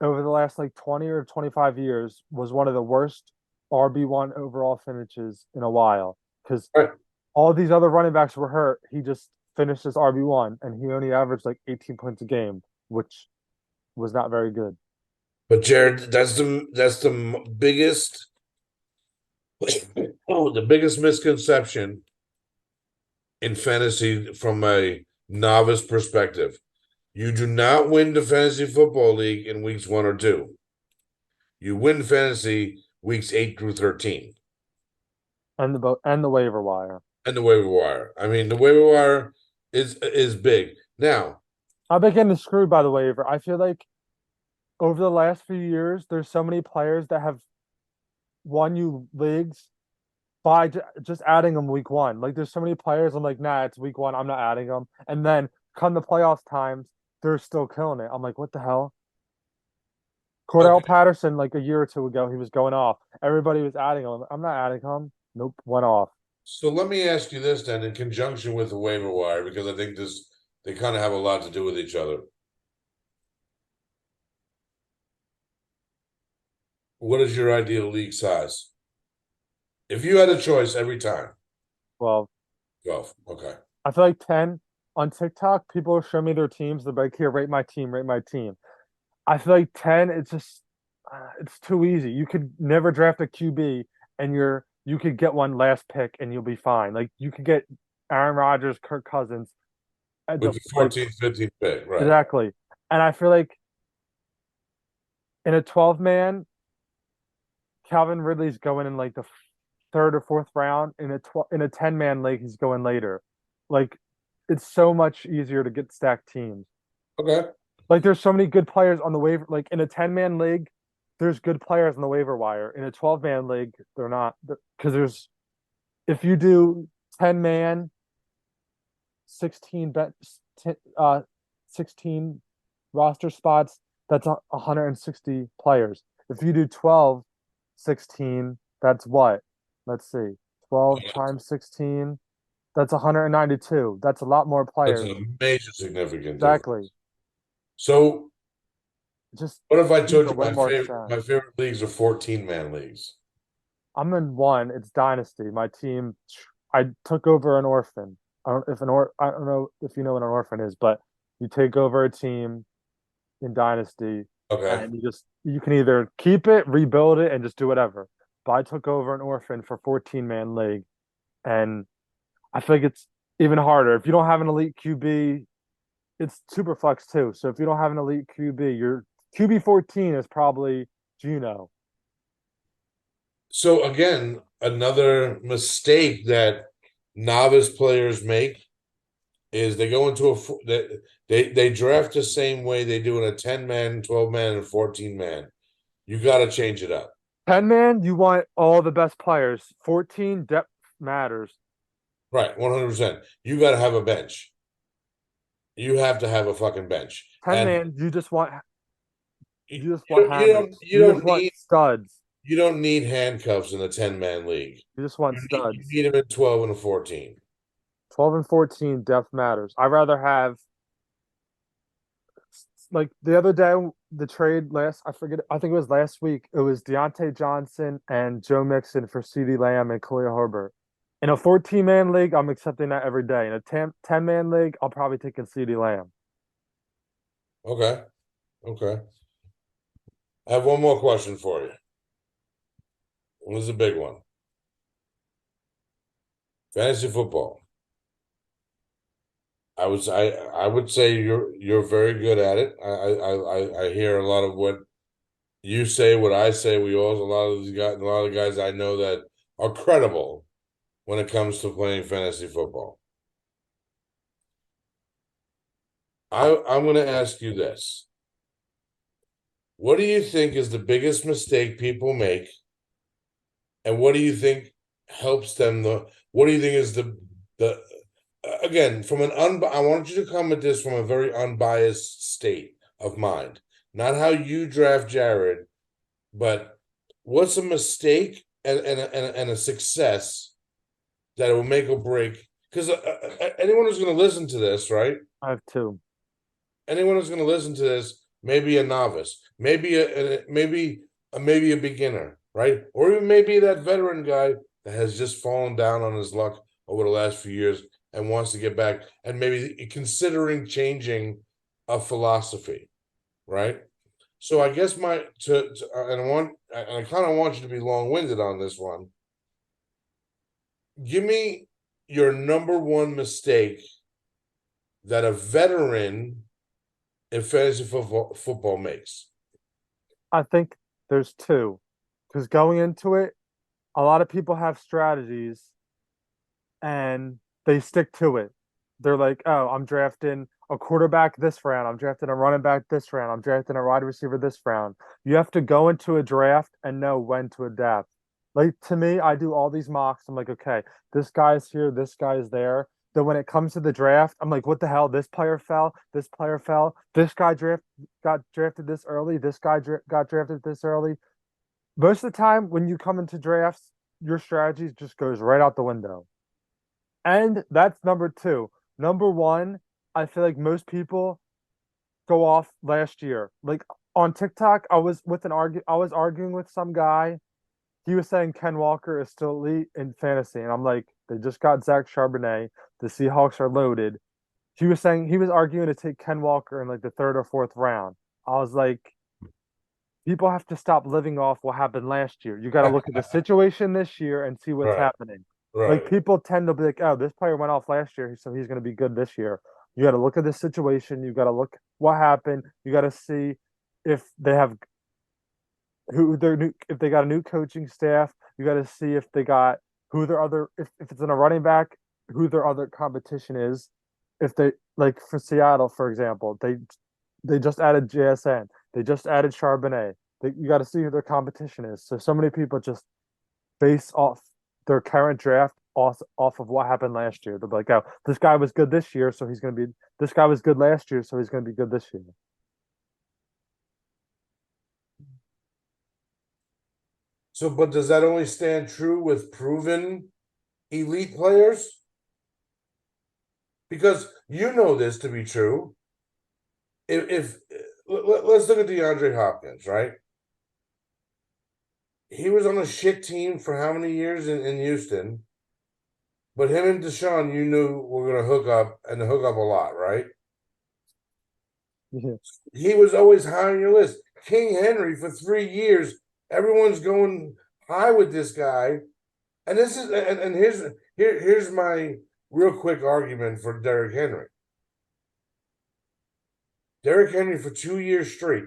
over the last like 20 or 25 years, was one of the worst RB1 overall finishes in a while because right. all these other running backs were hurt. He just finished as RB1 and he only averaged like 18 points a game, which was not very good. But Jared, that's the biggest oh, the biggest misconception in fantasy from a novice perspective. You do not win the fantasy football league in weeks 1 or 2. You win fantasy weeks 8 through 13. And the waiver wire. And the waiver wire. I mean, the waiver wire is big. Now, I've been getting screwed by the waiver. I feel like over the last few years, there's so many players that have won you leagues by just adding them week one. Like there's so many players. I'm like, nah, it's week one. I'm not adding them. And then come the playoffs times, they're still killing it. I'm like, what the hell? okay. Cordell Patterson, like a year or two ago, he was going off. Everybody was adding him. I'm not adding him. Nope, went off. So let me ask you this then, in conjunction with the waiver wire, because I think this they kind of have a lot to do with each other. What is your ideal league size? If you had a choice every time, Well, golf. Okay. I feel like 10 on TikTok, people show me their teams. They're like, here, rate my team, rate my team. I feel like 10, it's just it's too easy. You could never draft a QB and you could get one last pick and you'll be fine. Like you could get Aaron Rodgers, Kirk Cousins at With the the like 14th, 15th pick, right. exactly. And I feel like in a 12 man, Calvin Ridley's going in like the third or fourth round. In a 10 man league, he's going later. Like it's so much easier to get stacked teams. Okay. Like there's so many good players on the waiver. Like in a 10 man league, there's good players on the waiver wire. In a 12 man league, they're not because there's if you do 10 man, 16 bet, 16 roster spots, that's 160 players. If you do 12, 16, that's what? Let's see. 12 times 16, that's 192. That's a lot more That's players. a major significant difference. Exactly. So Just what if I these told are you way more exciting. my favorite leagues are 14-man leagues? I'm in one. It's Dynasty. My team, I took over an orphan. I don't know if you know what an orphan is, but you take over a team in Dynasty Okay. and you can either keep it, rebuild it, and just do whatever. But I took over an orphan for 14 man league, and I feel like it's even harder. If you don't have an elite QB, it's super flex too. So if you don't have an elite QB, your QB 14 is probably Gino. So again, another mistake that novice players make is they go into they draft the same way they do in a 10-man, 12-man, and 14-man. You got to change it up. 10 man, you want all the best players. 14, depth matters. Right, 100%. You got to have a bench. You have to have a fucking bench. 10 And man, you, you just you want don't you hammers. don't you You just don't want need studs. you don't need handcuffs in a 10-man league. You just want You studs. need them in 12 and a 14. 12 and 14, depth matters. I'd rather have like the other day, the trade last, I forget, I think it was last week. It was Deontay Johnson and Joe Mixon for CD Lamb and Khalil Herbert. In a 14 man league, I'm accepting that every day. In a 10 man league, I'll probably take a CD Lamb. Okay. Okay. I have one more question for you. This is a big one. Fantasy football. I would say you're very good at it. I hear a lot of what You say what I say. We all a lot of these guys, a lot of guys I know that are credible when it comes to playing fantasy football. I'm going to ask you this. What do you think is the biggest mistake people make? And what do you think helps them what do you think is the again from I want you to come at this from a very unbiased state of mind. Not how you draft Jared, but what's a mistake and a success that will make or break because anyone who's going to listen to this, right? I have two. Anyone who's going to listen to this, maybe a novice, maybe a beginner, right? Or even maybe that veteran guy that has just fallen down on his luck over the last few years and wants to get back and maybe considering changing a philosophy, right? So I guess and I kind of want you to be long-winded on this one. Give me your number one mistake that a veteran in fantasy football makes. I think there's two. Because going into it, a lot of people have strategies and they stick to it. They're like, oh, I'm drafting a quarterback this round. I'm drafting a running back this round. I'm drafting a wide receiver this round. You have to go into a draft and know when to adapt. Like to me, I do all these mocks. I'm like, okay, this guy's here, this guy's there. Then when it comes to the draft, I'm like, what the hell? This player fell. This player fell. This guy got drafted this early. This guy got drafted this early. Most of the time, when you come into drafts, your strategy just goes right out the window. And that's number two. Number one, I feel like most people go off last year. Like on TikTok, I was arguing with some guy. He was saying Ken Walker is still elite in fantasy. And I'm like, they just got Zach Charbonnet. The Seahawks are loaded. He was arguing to take Ken Walker in like the third or fourth round. I was like, people have to stop living off what happened last year. You got to look at the situation this year and see what's Right, happening. Like right. people tend to be like, oh, this player went off last year, so he's going to be good this year. You got to look at the situation. You got to look what happened. You got to see if they have who their new if they got a new coaching staff. You got to see if they got who their other if it's in a running back, who their other competition is. If they like for Seattle, for example, they just added JSN. They just added Charbonnet. You got to see who their competition is. So many people just base off their current draft off of what happened last year. They're like, oh, this guy was good this year, so he's going to be. This guy was good last year, so he's going to be good this year. So, but does that only stand true with proven elite players? Because you know this to be true. If let's look at DeAndre Hopkins, right? He was on a shit team for how many years in Houston? But him and Deshaun, you knew were going to hook up and hook up a lot, right? Yeah. He was always high on your list. King Henry for 3 years, everyone's going high with this guy. And this is and here's my real quick argument for Derrick Henry. Derrick Henry for 2 years straight,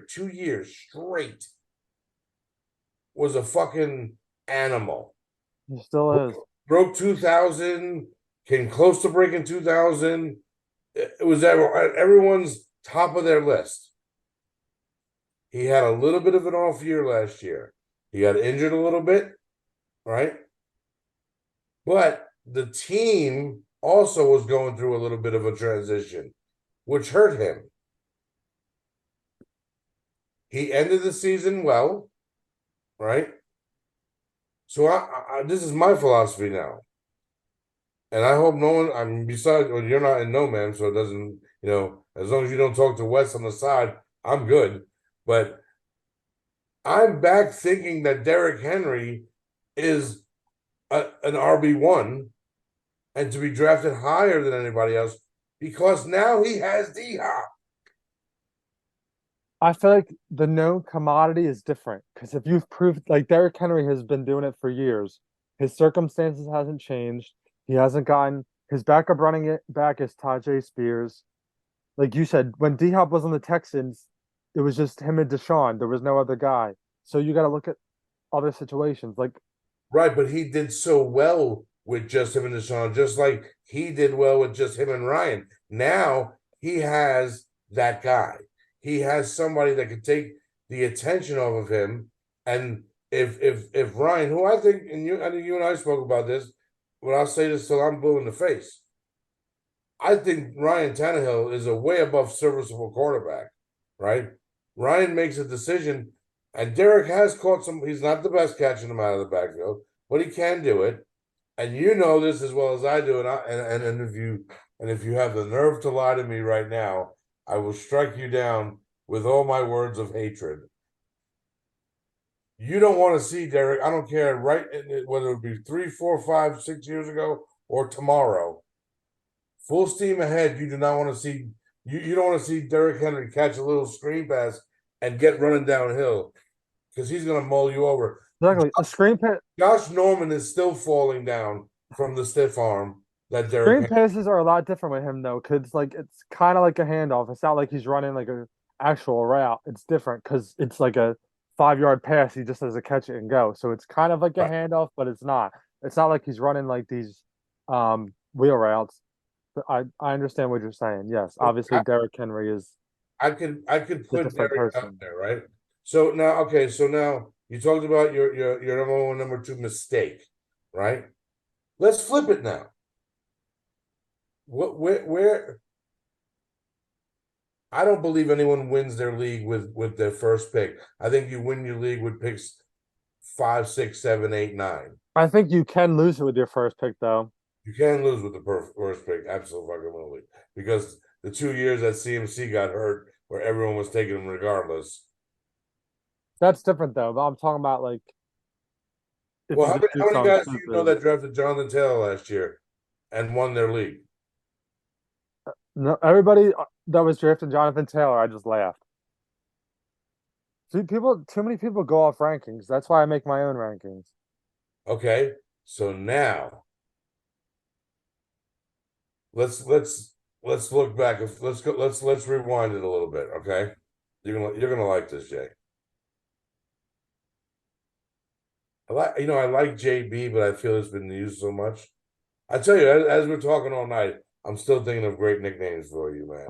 was a fucking animal. He still is. Broke 2000, came close to breaking 2000. It was everyone's top of their list. He had a little bit of an off year last year. He got injured a little bit, right? But the team also was going through a little bit of a transition, which hurt him. He ended the season well, right? So this is my philosophy now. And I hope no one, I mean, besides, well, you're not in no man, so it doesn't, as long as you don't talk to Wes on the side, I'm good. But I'm back thinking that Derrick Henry is an RB1 and to be drafted higher than anybody else because now he has D-Hop. I feel like the known commodity is different because if you've proved like Derrick Henry has been doing it for years, his circumstances hasn't changed. He hasn't gotten his backup running it back is Tajay Spears. Like you said, when D Hop was on the Texans, it was just him and Deshaun. There was no other guy. So you got to look at other situations. Like Right, but he did so well with just him and Deshaun, just like he did well with just him and Ryan. Now he has that guy. He has somebody that could take the attention off of him. And if Ryan, who I think you and I spoke about this, but I'll say this till I'm blue in the face. I think Ryan Tannehill is a way above serviceable quarterback, right? Ryan makes a decision, and Derek has caught some. He's not the best catching them out of the backfield, but he can do it. And you know this as well as I do. And if you have the nerve to lie to me right now, I will strike you down with all my words of hatred. You don't want to see Derek. I don't care, right? Whether it be 3, 4, 5, 6 years ago or tomorrow. Full steam ahead. You do not want to see you don't want to see Derrick Henry catch a little screen pass and get running downhill because he's going to mull you over. exactly a screen pass. Josh Norman is still falling down from the stiff arm that Derrick Screen Henry. passes are a lot different with him though, because like it's kind of like a handoff. It's not like he's running like a actual route. It's different because it's like a 5 yard pass. He just has to catch it and go. So it's kind of like a Right. handoff, but it's not. It's not like he's running like these wheel routes. But I understand what you're saying. Yes, obviously Derrick Henry is I could a put different Derrick out person. there, right? So now you talked about your number one, number two mistake, right? Let's flip it now. Where I don't believe anyone wins their league with their first pick. I think you win your league with picks 5, 6, 7, 8, 9. I think you can lose it with your first pick though. You can lose with the first pick, absolutely, because the 2 years that CMC got hurt, where everyone was taking him regardless. That's different though. But I'm talking about like if Well, you just do how many something guys do you know stupid. that drafted Jonathan Taylor last year and won their league? No, everybody that was drafting Jonathan Taylor, I just laughed. See, too many people go off rankings. That's why I make my own rankings. Okay, so now let's look back. Let's go. Let's rewind it a little bit. Okay, you're gonna like this, Jay. I like JB, but I feel it's been used so much. I tell you, as we're talking all night, I'm still thinking of great nicknames for you, man.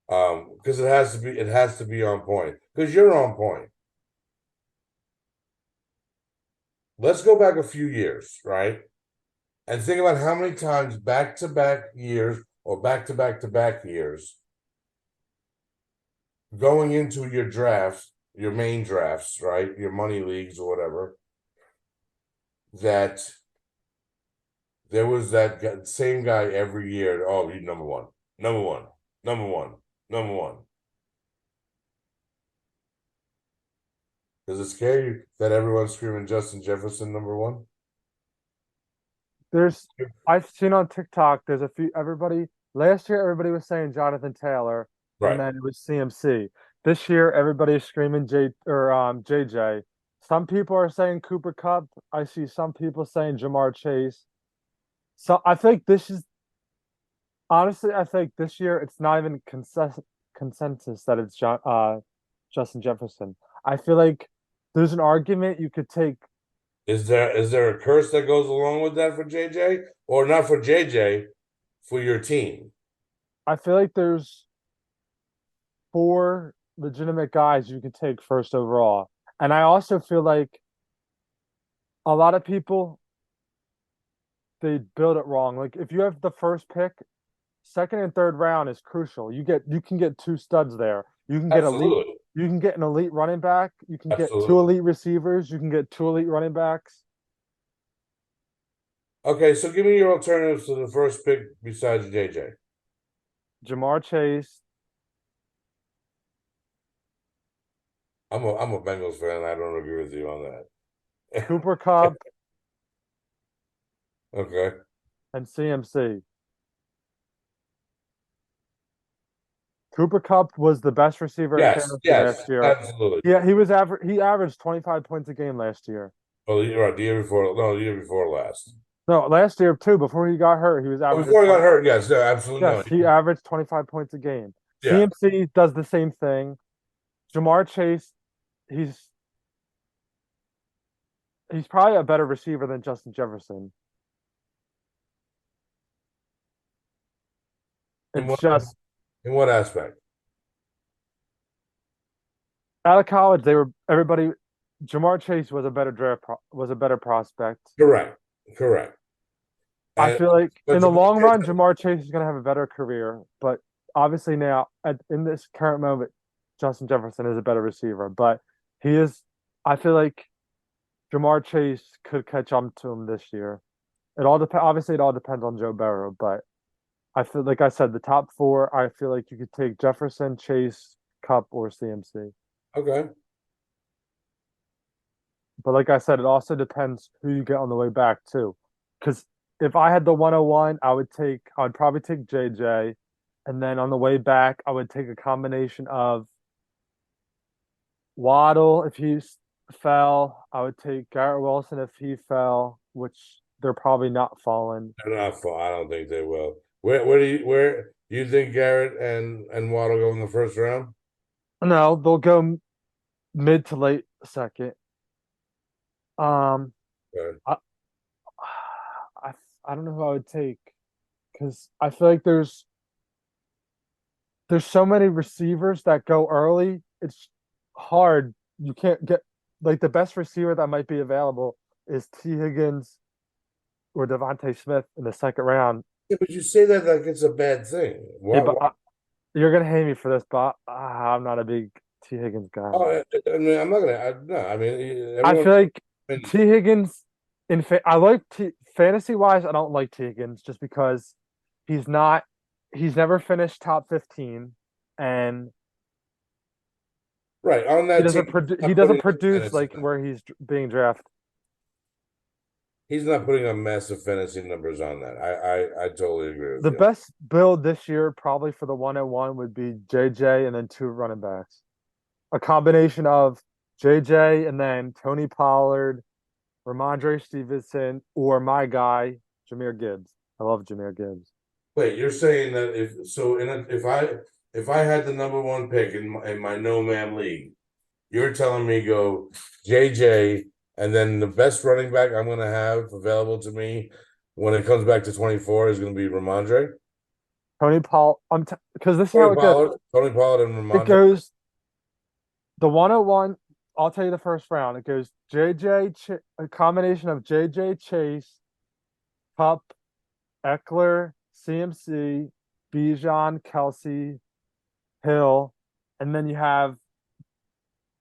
Mhm. Because it has to be on point. Because you're on point. Let's go back a few years, right? And think about how many times back to back years or back to back to back years going into your drafts, your main drafts, right? Your money leagues or whatever, that there was that same guy every year. Oh, he's number one, number one, number one, number one. Does it scare you that everyone's screaming Justin Jefferson number one? There's I've seen on TikTok. There's a few. Everybody last year, everybody was saying Jonathan Taylor, and Right. then it was CMC. This year, everybody's screaming JJ. Some people are saying Cooper Cup. I see some people saying Jamar Chase. So I think this is honestly, I think this year it's not even consensus that it's Justin Jefferson. I feel like there's an argument you could take. Is there a curse that goes along with that for JJ? Or not for JJ, for your team? I feel like there's four legitimate guys you could take first overall. And I also feel like a lot of people they build it wrong. Like if you have the first pick, second and third round is crucial. You can get two studs there. Absolutely. You can get an elite running back, you can get two Absolutely. elite receivers, you can get two elite running backs. Okay, so give me your alternatives to the first pick besides JJ. Jamar Chase, I'm a Bengals fan. I don't agree with you on that. Cooper Cup, Okay. and CMC. Cooper Cup was the best receiver in Yes, fantasy yes, last year. absolutely. Yeah, he averaged 25 points a game last year. Well, you're right. The year before, no, the year before last. No, last year too, before he got hurt, he was Oh, averaging before he 20. got hurt, yes, yeah, absolutely no. Yes, he averaged 25 points a game. Yeah, CMC does the same thing. Jamar Chase, he's he's probably a better receiver than Justin Jefferson. In It's what just in what aspect? out of college, they were everybody. Jamar Chase was a better was a better prospect. Correct. Correct. I And feel like but in the Jamar long Chase, run, Jamar Chase is going to have a better career. But obviously now, in this current moment, Justin Jefferson is a better receiver. But he is. I feel like Jamar Chase could catch up to him this year. It all depends. Obviously, it all depends on Joe Burrow. But I feel like I said, the top four. I feel like you could take Jefferson, Chase, Cup, or CMC. okay. But like I said, it also depends who you get on the way back too. Because if I had the 101, I would probably take JJ. And then on the way back, I would take a combination of Waddle if fell. I would take Garrett Wilson if he fell, which they're probably not falling. They're not far. I don't think they will. Where do you think Garrett and Waddle go in the first round? No, they'll go mid to late second. Um, Okay. I I, I don't know who I would take because I feel like there's so many receivers that go early. It's hard. You can't get like the best receiver that might be available is T. Higgins or Devontae Smith in the second round. Yeah, but you say that like it's a bad thing. Yeah, What? but you're gonna hate me for this, but I'm not a big T. Higgins guy. Oh, I mean, I'm not gonna. No, I mean, I everyone. feel like I mean, T. Higgins I like fantasy wise. I don't like T. Higgins just because he's not he's never finished top 15 and right on that team, he not doesn't putting up produce fantasy like numbers. where he's being drafted. He's not putting up massive fantasy numbers on that. I totally agree with The you. best build this year, probably for the 101, would be JJ and then two running backs. A combination of JJ and then Tony Pollard, Ramondre Stevenson, or my guy, Jahmyr Gibbs. I love Jahmyr Gibbs. Wait, you're saying that if so in a, if I had the number one pick in my no man league, you're telling me go JJ and then the best running back I'm gonna have available to me when it comes back to 24 is gonna be Ramondre. Tony Paul, because this is how it goes. Tony Pollard and It Ramondre. goes the 101. I'll tell you the first round. It goes a combination of JJ Chase, Pup, Eckler, CMC, Bijan, Kelsey, Hill, and then you have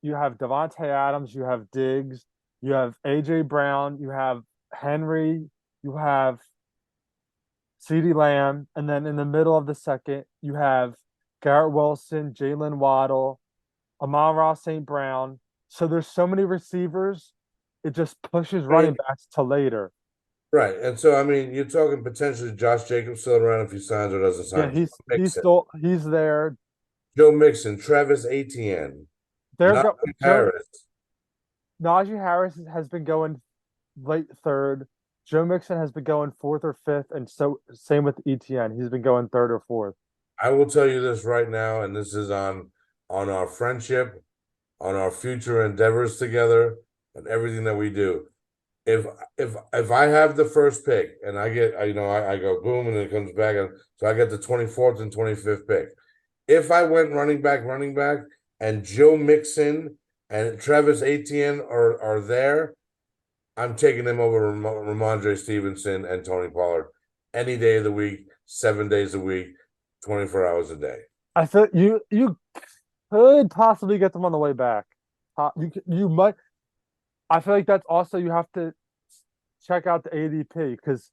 Devontae Adams, you have Diggs, you have AJ Brown, you have Henry, you have CeeDee Lamb, and then in the middle of the second, you have Garrett Wilson, Jalen Waddle, Amon-Ra St. Brown. So there's so many receivers, it just pushes I mean, running backs to later. right. And so I mean you're talking potentially Josh Jacobs still around if he signs or doesn't Yeah, sign. he's Mixon, still he's there. Joe Mixon, Travis Etienne, They're Najee go Joe Harris. Najee Harris has been going late third. Joe Mixon has been going fourth or fifth, and so same with ETN. He's been going third or fourth. I will tell you this right now, and this is on our friendship, on our future endeavors together, and everything that we do. If if I have the first pick and I get I go boom and it comes back and so I get the 24th and 25th pick. If I went running back, and Joe Mixon and Travis Etienne are there, I'm taking them over Ramondre Stevenson and Tony Pollard any day of the week, 7 days a week, 24 hours a day. I feel you could possibly get them on the way back. You might. I feel like that's also you have to check out the ADP because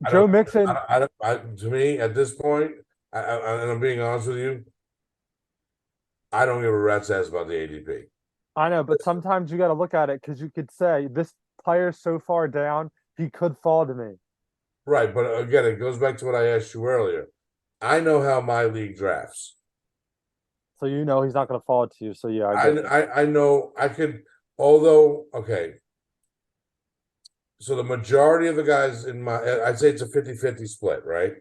I Joe don't, Mixon. to me, at this point, and I'm being honest with you, I don't give a rat's ass about the ADP. I know, but sometimes you got to look at it because you could say this player's so far down, he could fall to me. Right, but again, it goes back to what I asked you earlier. I know how my league drafts. So you know he's not going to fall to you. So yeah, I I get that. I, I know I could, although okay. So the majority of the guys in my, I'd say it's a 50-50 split, right?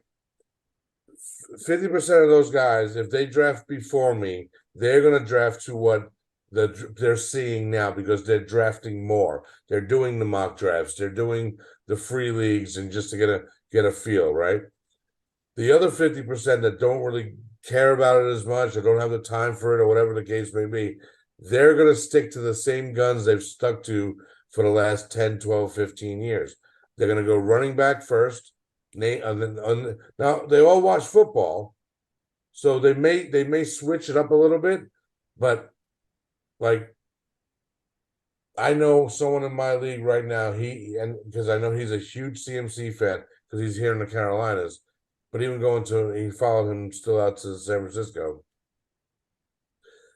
50% of those guys, if they draft before me, they're going to draft to what that they're seeing now because they're drafting more. They're doing the mock drafts. They're doing the free leagues and just to get a feel, right? The other 50% that don't really care about it as much or don't have the time for it or whatever the case may be, they're going to stick to the same guns they've stuck to for the last 10, 12, 15 years. They're going to go running back first. Now they all watch football, so they may switch it up a little bit, but like I know someone in my league right now, because I know he's a huge CMC fan because he's here in the Carolinas, but even he followed him still out to San Francisco.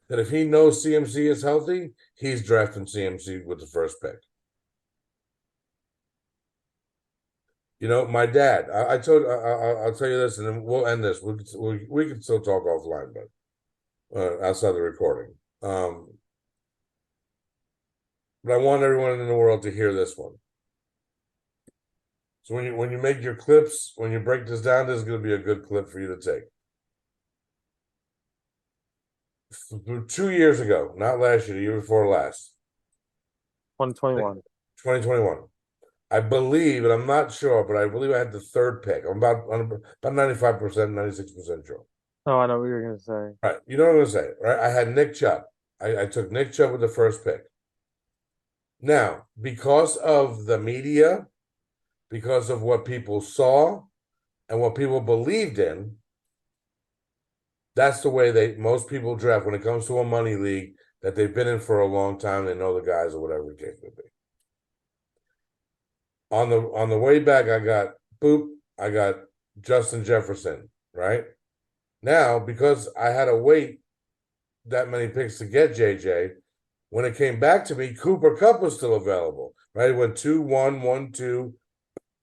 That if he knows CMC is healthy, he's drafting CMC with the first pick. My dad. I told. I'll tell you this, and then we'll end this. We can still talk offline, but outside the recording. But I want everyone in the world to hear this one. So when you make your clips, when you break this down, this is going to be a good clip for you to take. 2 years ago, not last year, the year before last. 2021. 2021. I believe, and I'm not sure, but I believe I had the third pick. I'm about 95%, 96% sure. Oh, I know what you're gonna say. All right, you know what I'm gonna say, right? I had Nick Chubb. I took Nick Chubb with the first pick. Now, because of the media, because of what people saw and what people believed in, that's the way most people draft when it comes to a money league that they've been in for a long time. They know the guys or whatever the case may be. On the way back, I got Justin Jefferson, right? Now, because I had to wait that many picks to get JJ, when it came back to me, Cooper Kupp was still available, right? It went 2, 1, 1, 2,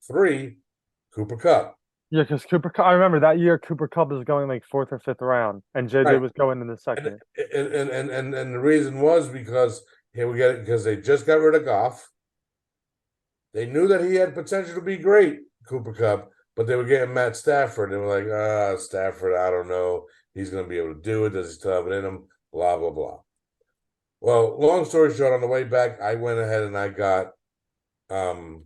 3, Cooper Kupp. Yeah, because Cooper Kupp, I remember that year Cooper Kupp was going like fourth or fifth round, and JJ Right. was going in the second. And the reason was because here we get it because they just got rid of Goff. They knew that he had potential to be great, Cooper Kupp, but they were getting Matt Stafford. They were like, Stafford, I don't know. He's going to be able to do it. Does he still have it in him? Blah, blah, blah. Well, long story short, on the way back, I went ahead and I got Jamar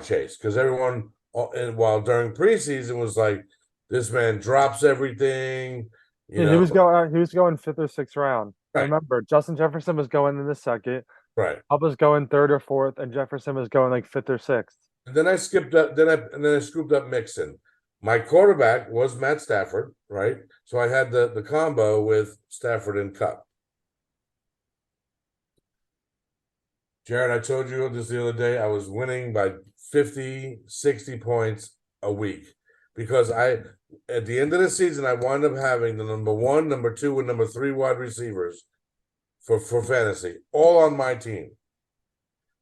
Chase because everyone, while during preseason, was like, this man drops everything. Yeah, he was going fifth or sixth round. I Right. remember Justin Jefferson was going in the second, Right. Kupp was going third or fourth, and Jefferson was going like fifth or sixth. And then I skipped up. Then I scooped up Mixon. My quarterback was Matt Stafford, right? So I had the combo with Stafford and Kupp. Jared, I told you this the other day. I was winning by 50, 60 points a week because at the end of the season, I wound up having the number 1, number 2, and number 3 wide receivers for fantasy, all on my team.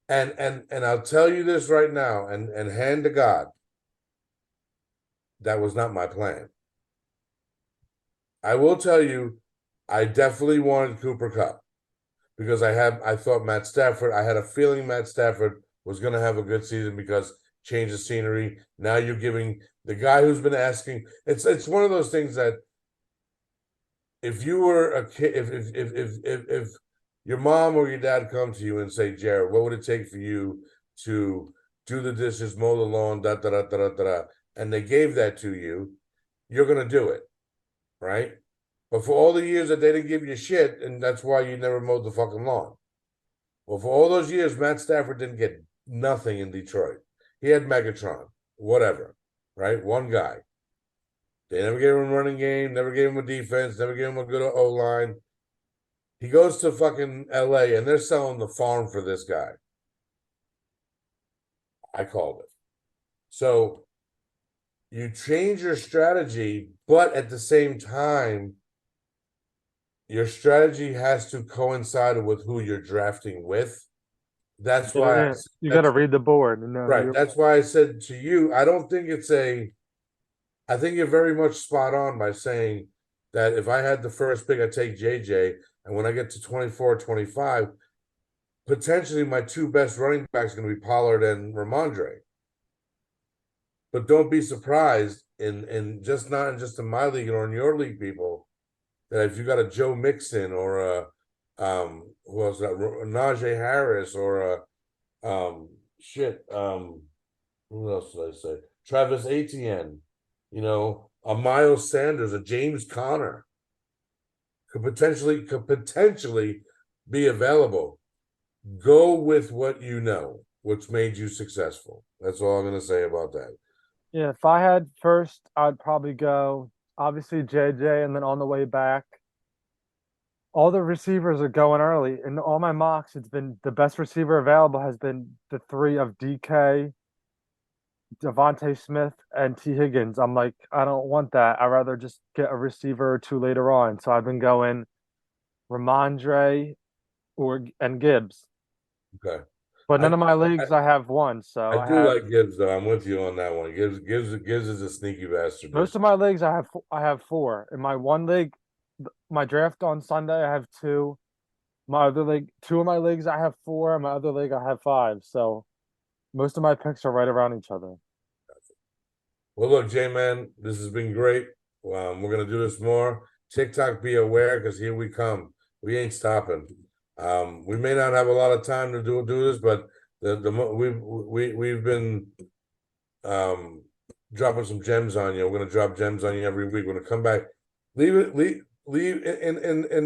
And I'll tell you this right now, and hand to God, that was not my plan. I will tell you, I definitely wanted Cooper Kupp because I thought Matt Stafford, I had a feeling Matt Stafford was going to have a good season because change of scenery. Now you're giving the guy who's been asking. It's one of those things that if you were a kid, if your mom or your dad come to you and say, Jared, what would it take for you to do the dishes, mow the lawn, da da da da da da, and they gave that to you, you're gonna do it, right? But for all the years that they didn't give you shit, and that's why you never mowed the fucking lawn. Well, for all those years, Matt Stafford didn't get nothing in Detroit. He had Megatron, whatever, right? One guy. They never gave him a running game, never gave him a defense, never gave him a good O-line. He goes to fucking LA and they're selling the farm for this guy. I called it. So you change your strategy, but at the same time, your strategy has to coincide with who you're drafting with. That's why You got to read the board. right. That's why I said to you, I don't think I think you're very much spot on by saying that if I had the first pick, I'd take JJ. And when I get to 24, 25, potentially my 2 best running backs are going to be Pollard and Ramondre. But don't be surprised in just in my league or in your league, people, that if you got a Joe Mixon or who else? That Najee Harris or shit. Who else did I say? Travis Etienne. You know, a Miles Sanders, a James Conner could potentially be available. Go with what you know, what's made you successful. That's all I'm gonna say about that. Yeah, if I had first, I'd probably go obviously JJ, and then on the way back, all the receivers are going early. In all my mocks, it's been the best receiver available has been the three of DK, Devontae Smith, and T. Higgins. I'm like, I don't want that. I'd rather just get a receiver or two later on. So I've been going Ramondre or and Gibbs. Okay. But I none of my I, leagues I have one. So I I do have like Gibbs though. I'm with you on that one. Gibbs is a sneaky bastard, man. most of my leagues I have four. In my one league, my draft on Sunday, I have two. My other league, two of my leagues I have four. In my other league I have five. So most of my picks are right around each other. Well, look, J man, this has been great. We're gonna do this more. TikTok, be aware because here we come. We ain't stopping. We may not have a lot of time to do this, but we've been um dropping some gems on you. We're gonna drop gems on you every week. We're gonna come back. Leave in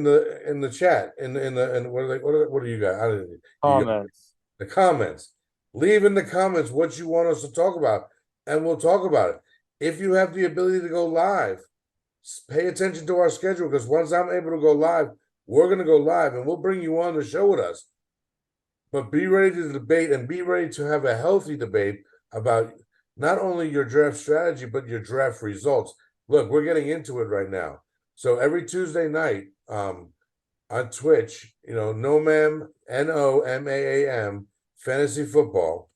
the chat in the and what do you got? I don't you got Comments. the comments. Leave in the comments what you want us to talk about, and we'll talk about it. If you have the ability to go live, pay attention to our schedule because once I'm able to go live, we're going to go live and we'll bring you on the show with us. But be ready to debate and be ready to have a healthy debate about not only your draft strategy, but your draft results. Look, we're getting into it right now. So every Tuesday night on Twitch, Nomam, NOMAAM, fantasy football.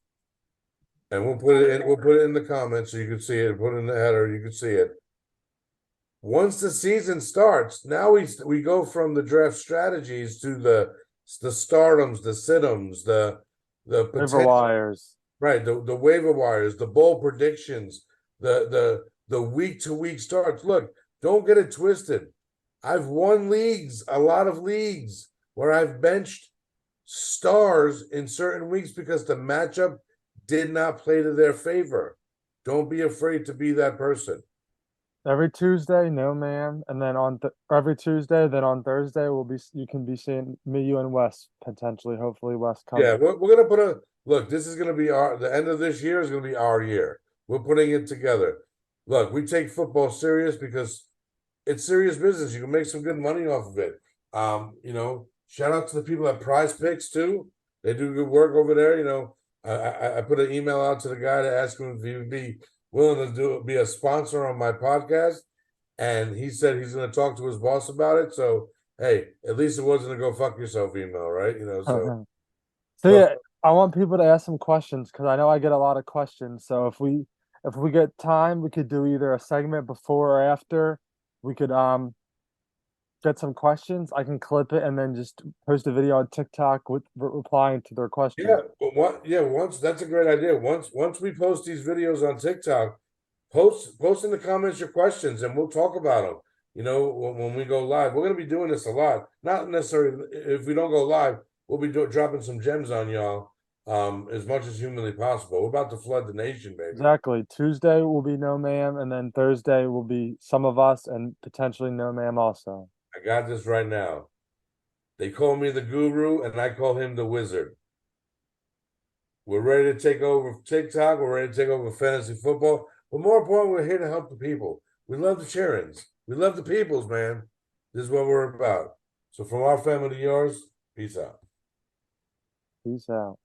And we'll put it in the comments so you can see it. Put it in the header, you can see it. Once the season starts, now we go from the draft strategies to the stardoms, the situms, the River potential, wires. right, the waiver wires, the bowl predictions, the week to week starts. Look, don't get it twisted. I've won leagues, a lot of leagues where I've benched stars in certain weeks because the matchup did not play to their favor. Don't be afraid to be that person. Every Tuesday, no ma'am. And then every Tuesday, then on Thursday, you can be seeing me, you, and Wes potentially. Hopefully, Wes Yeah, comes. we're gonna put a look. This is gonna be the end of this year is gonna be our year. We're putting it together. Look, we take football serious because it's serious business. You can make some good money off of it. Shout out to the people at Prize Picks too. They do good work over there. I put an email out to the guy to ask him if he would be willing to be a sponsor on my podcast, and he said he's going to talk to his boss about it. So hey, at least it wasn't a go fuck yourself email, right? So So but yeah, I want people to ask some questions because I know I get a lot of questions. So if we get time, we could do either a segment before or after. We could get some questions. I can clip it and then just post a video on TikTok with replying to their yeah, questions. but once that's a great idea. Once we post these videos on TikTok, post in the comments your questions and we'll talk about them. When we go live, we're going to be doing this a lot. Not necessarily if we don't go live, we'll be dropping some gems on y'all as much as humanly possible. We're about to flood the nation, baby. Exactly. Tuesday will be no ma'am, and then Thursday will be some of us and potentially no ma'am also. I got this right now. They call me the guru and I call him the wizard. We're ready to take over TikTok. We're ready to take over fantasy football. But more important, we're here to help the people. We love the Charons. We love the peoples, man. This is what we're about. So from our family to yours, peace out. Peace out.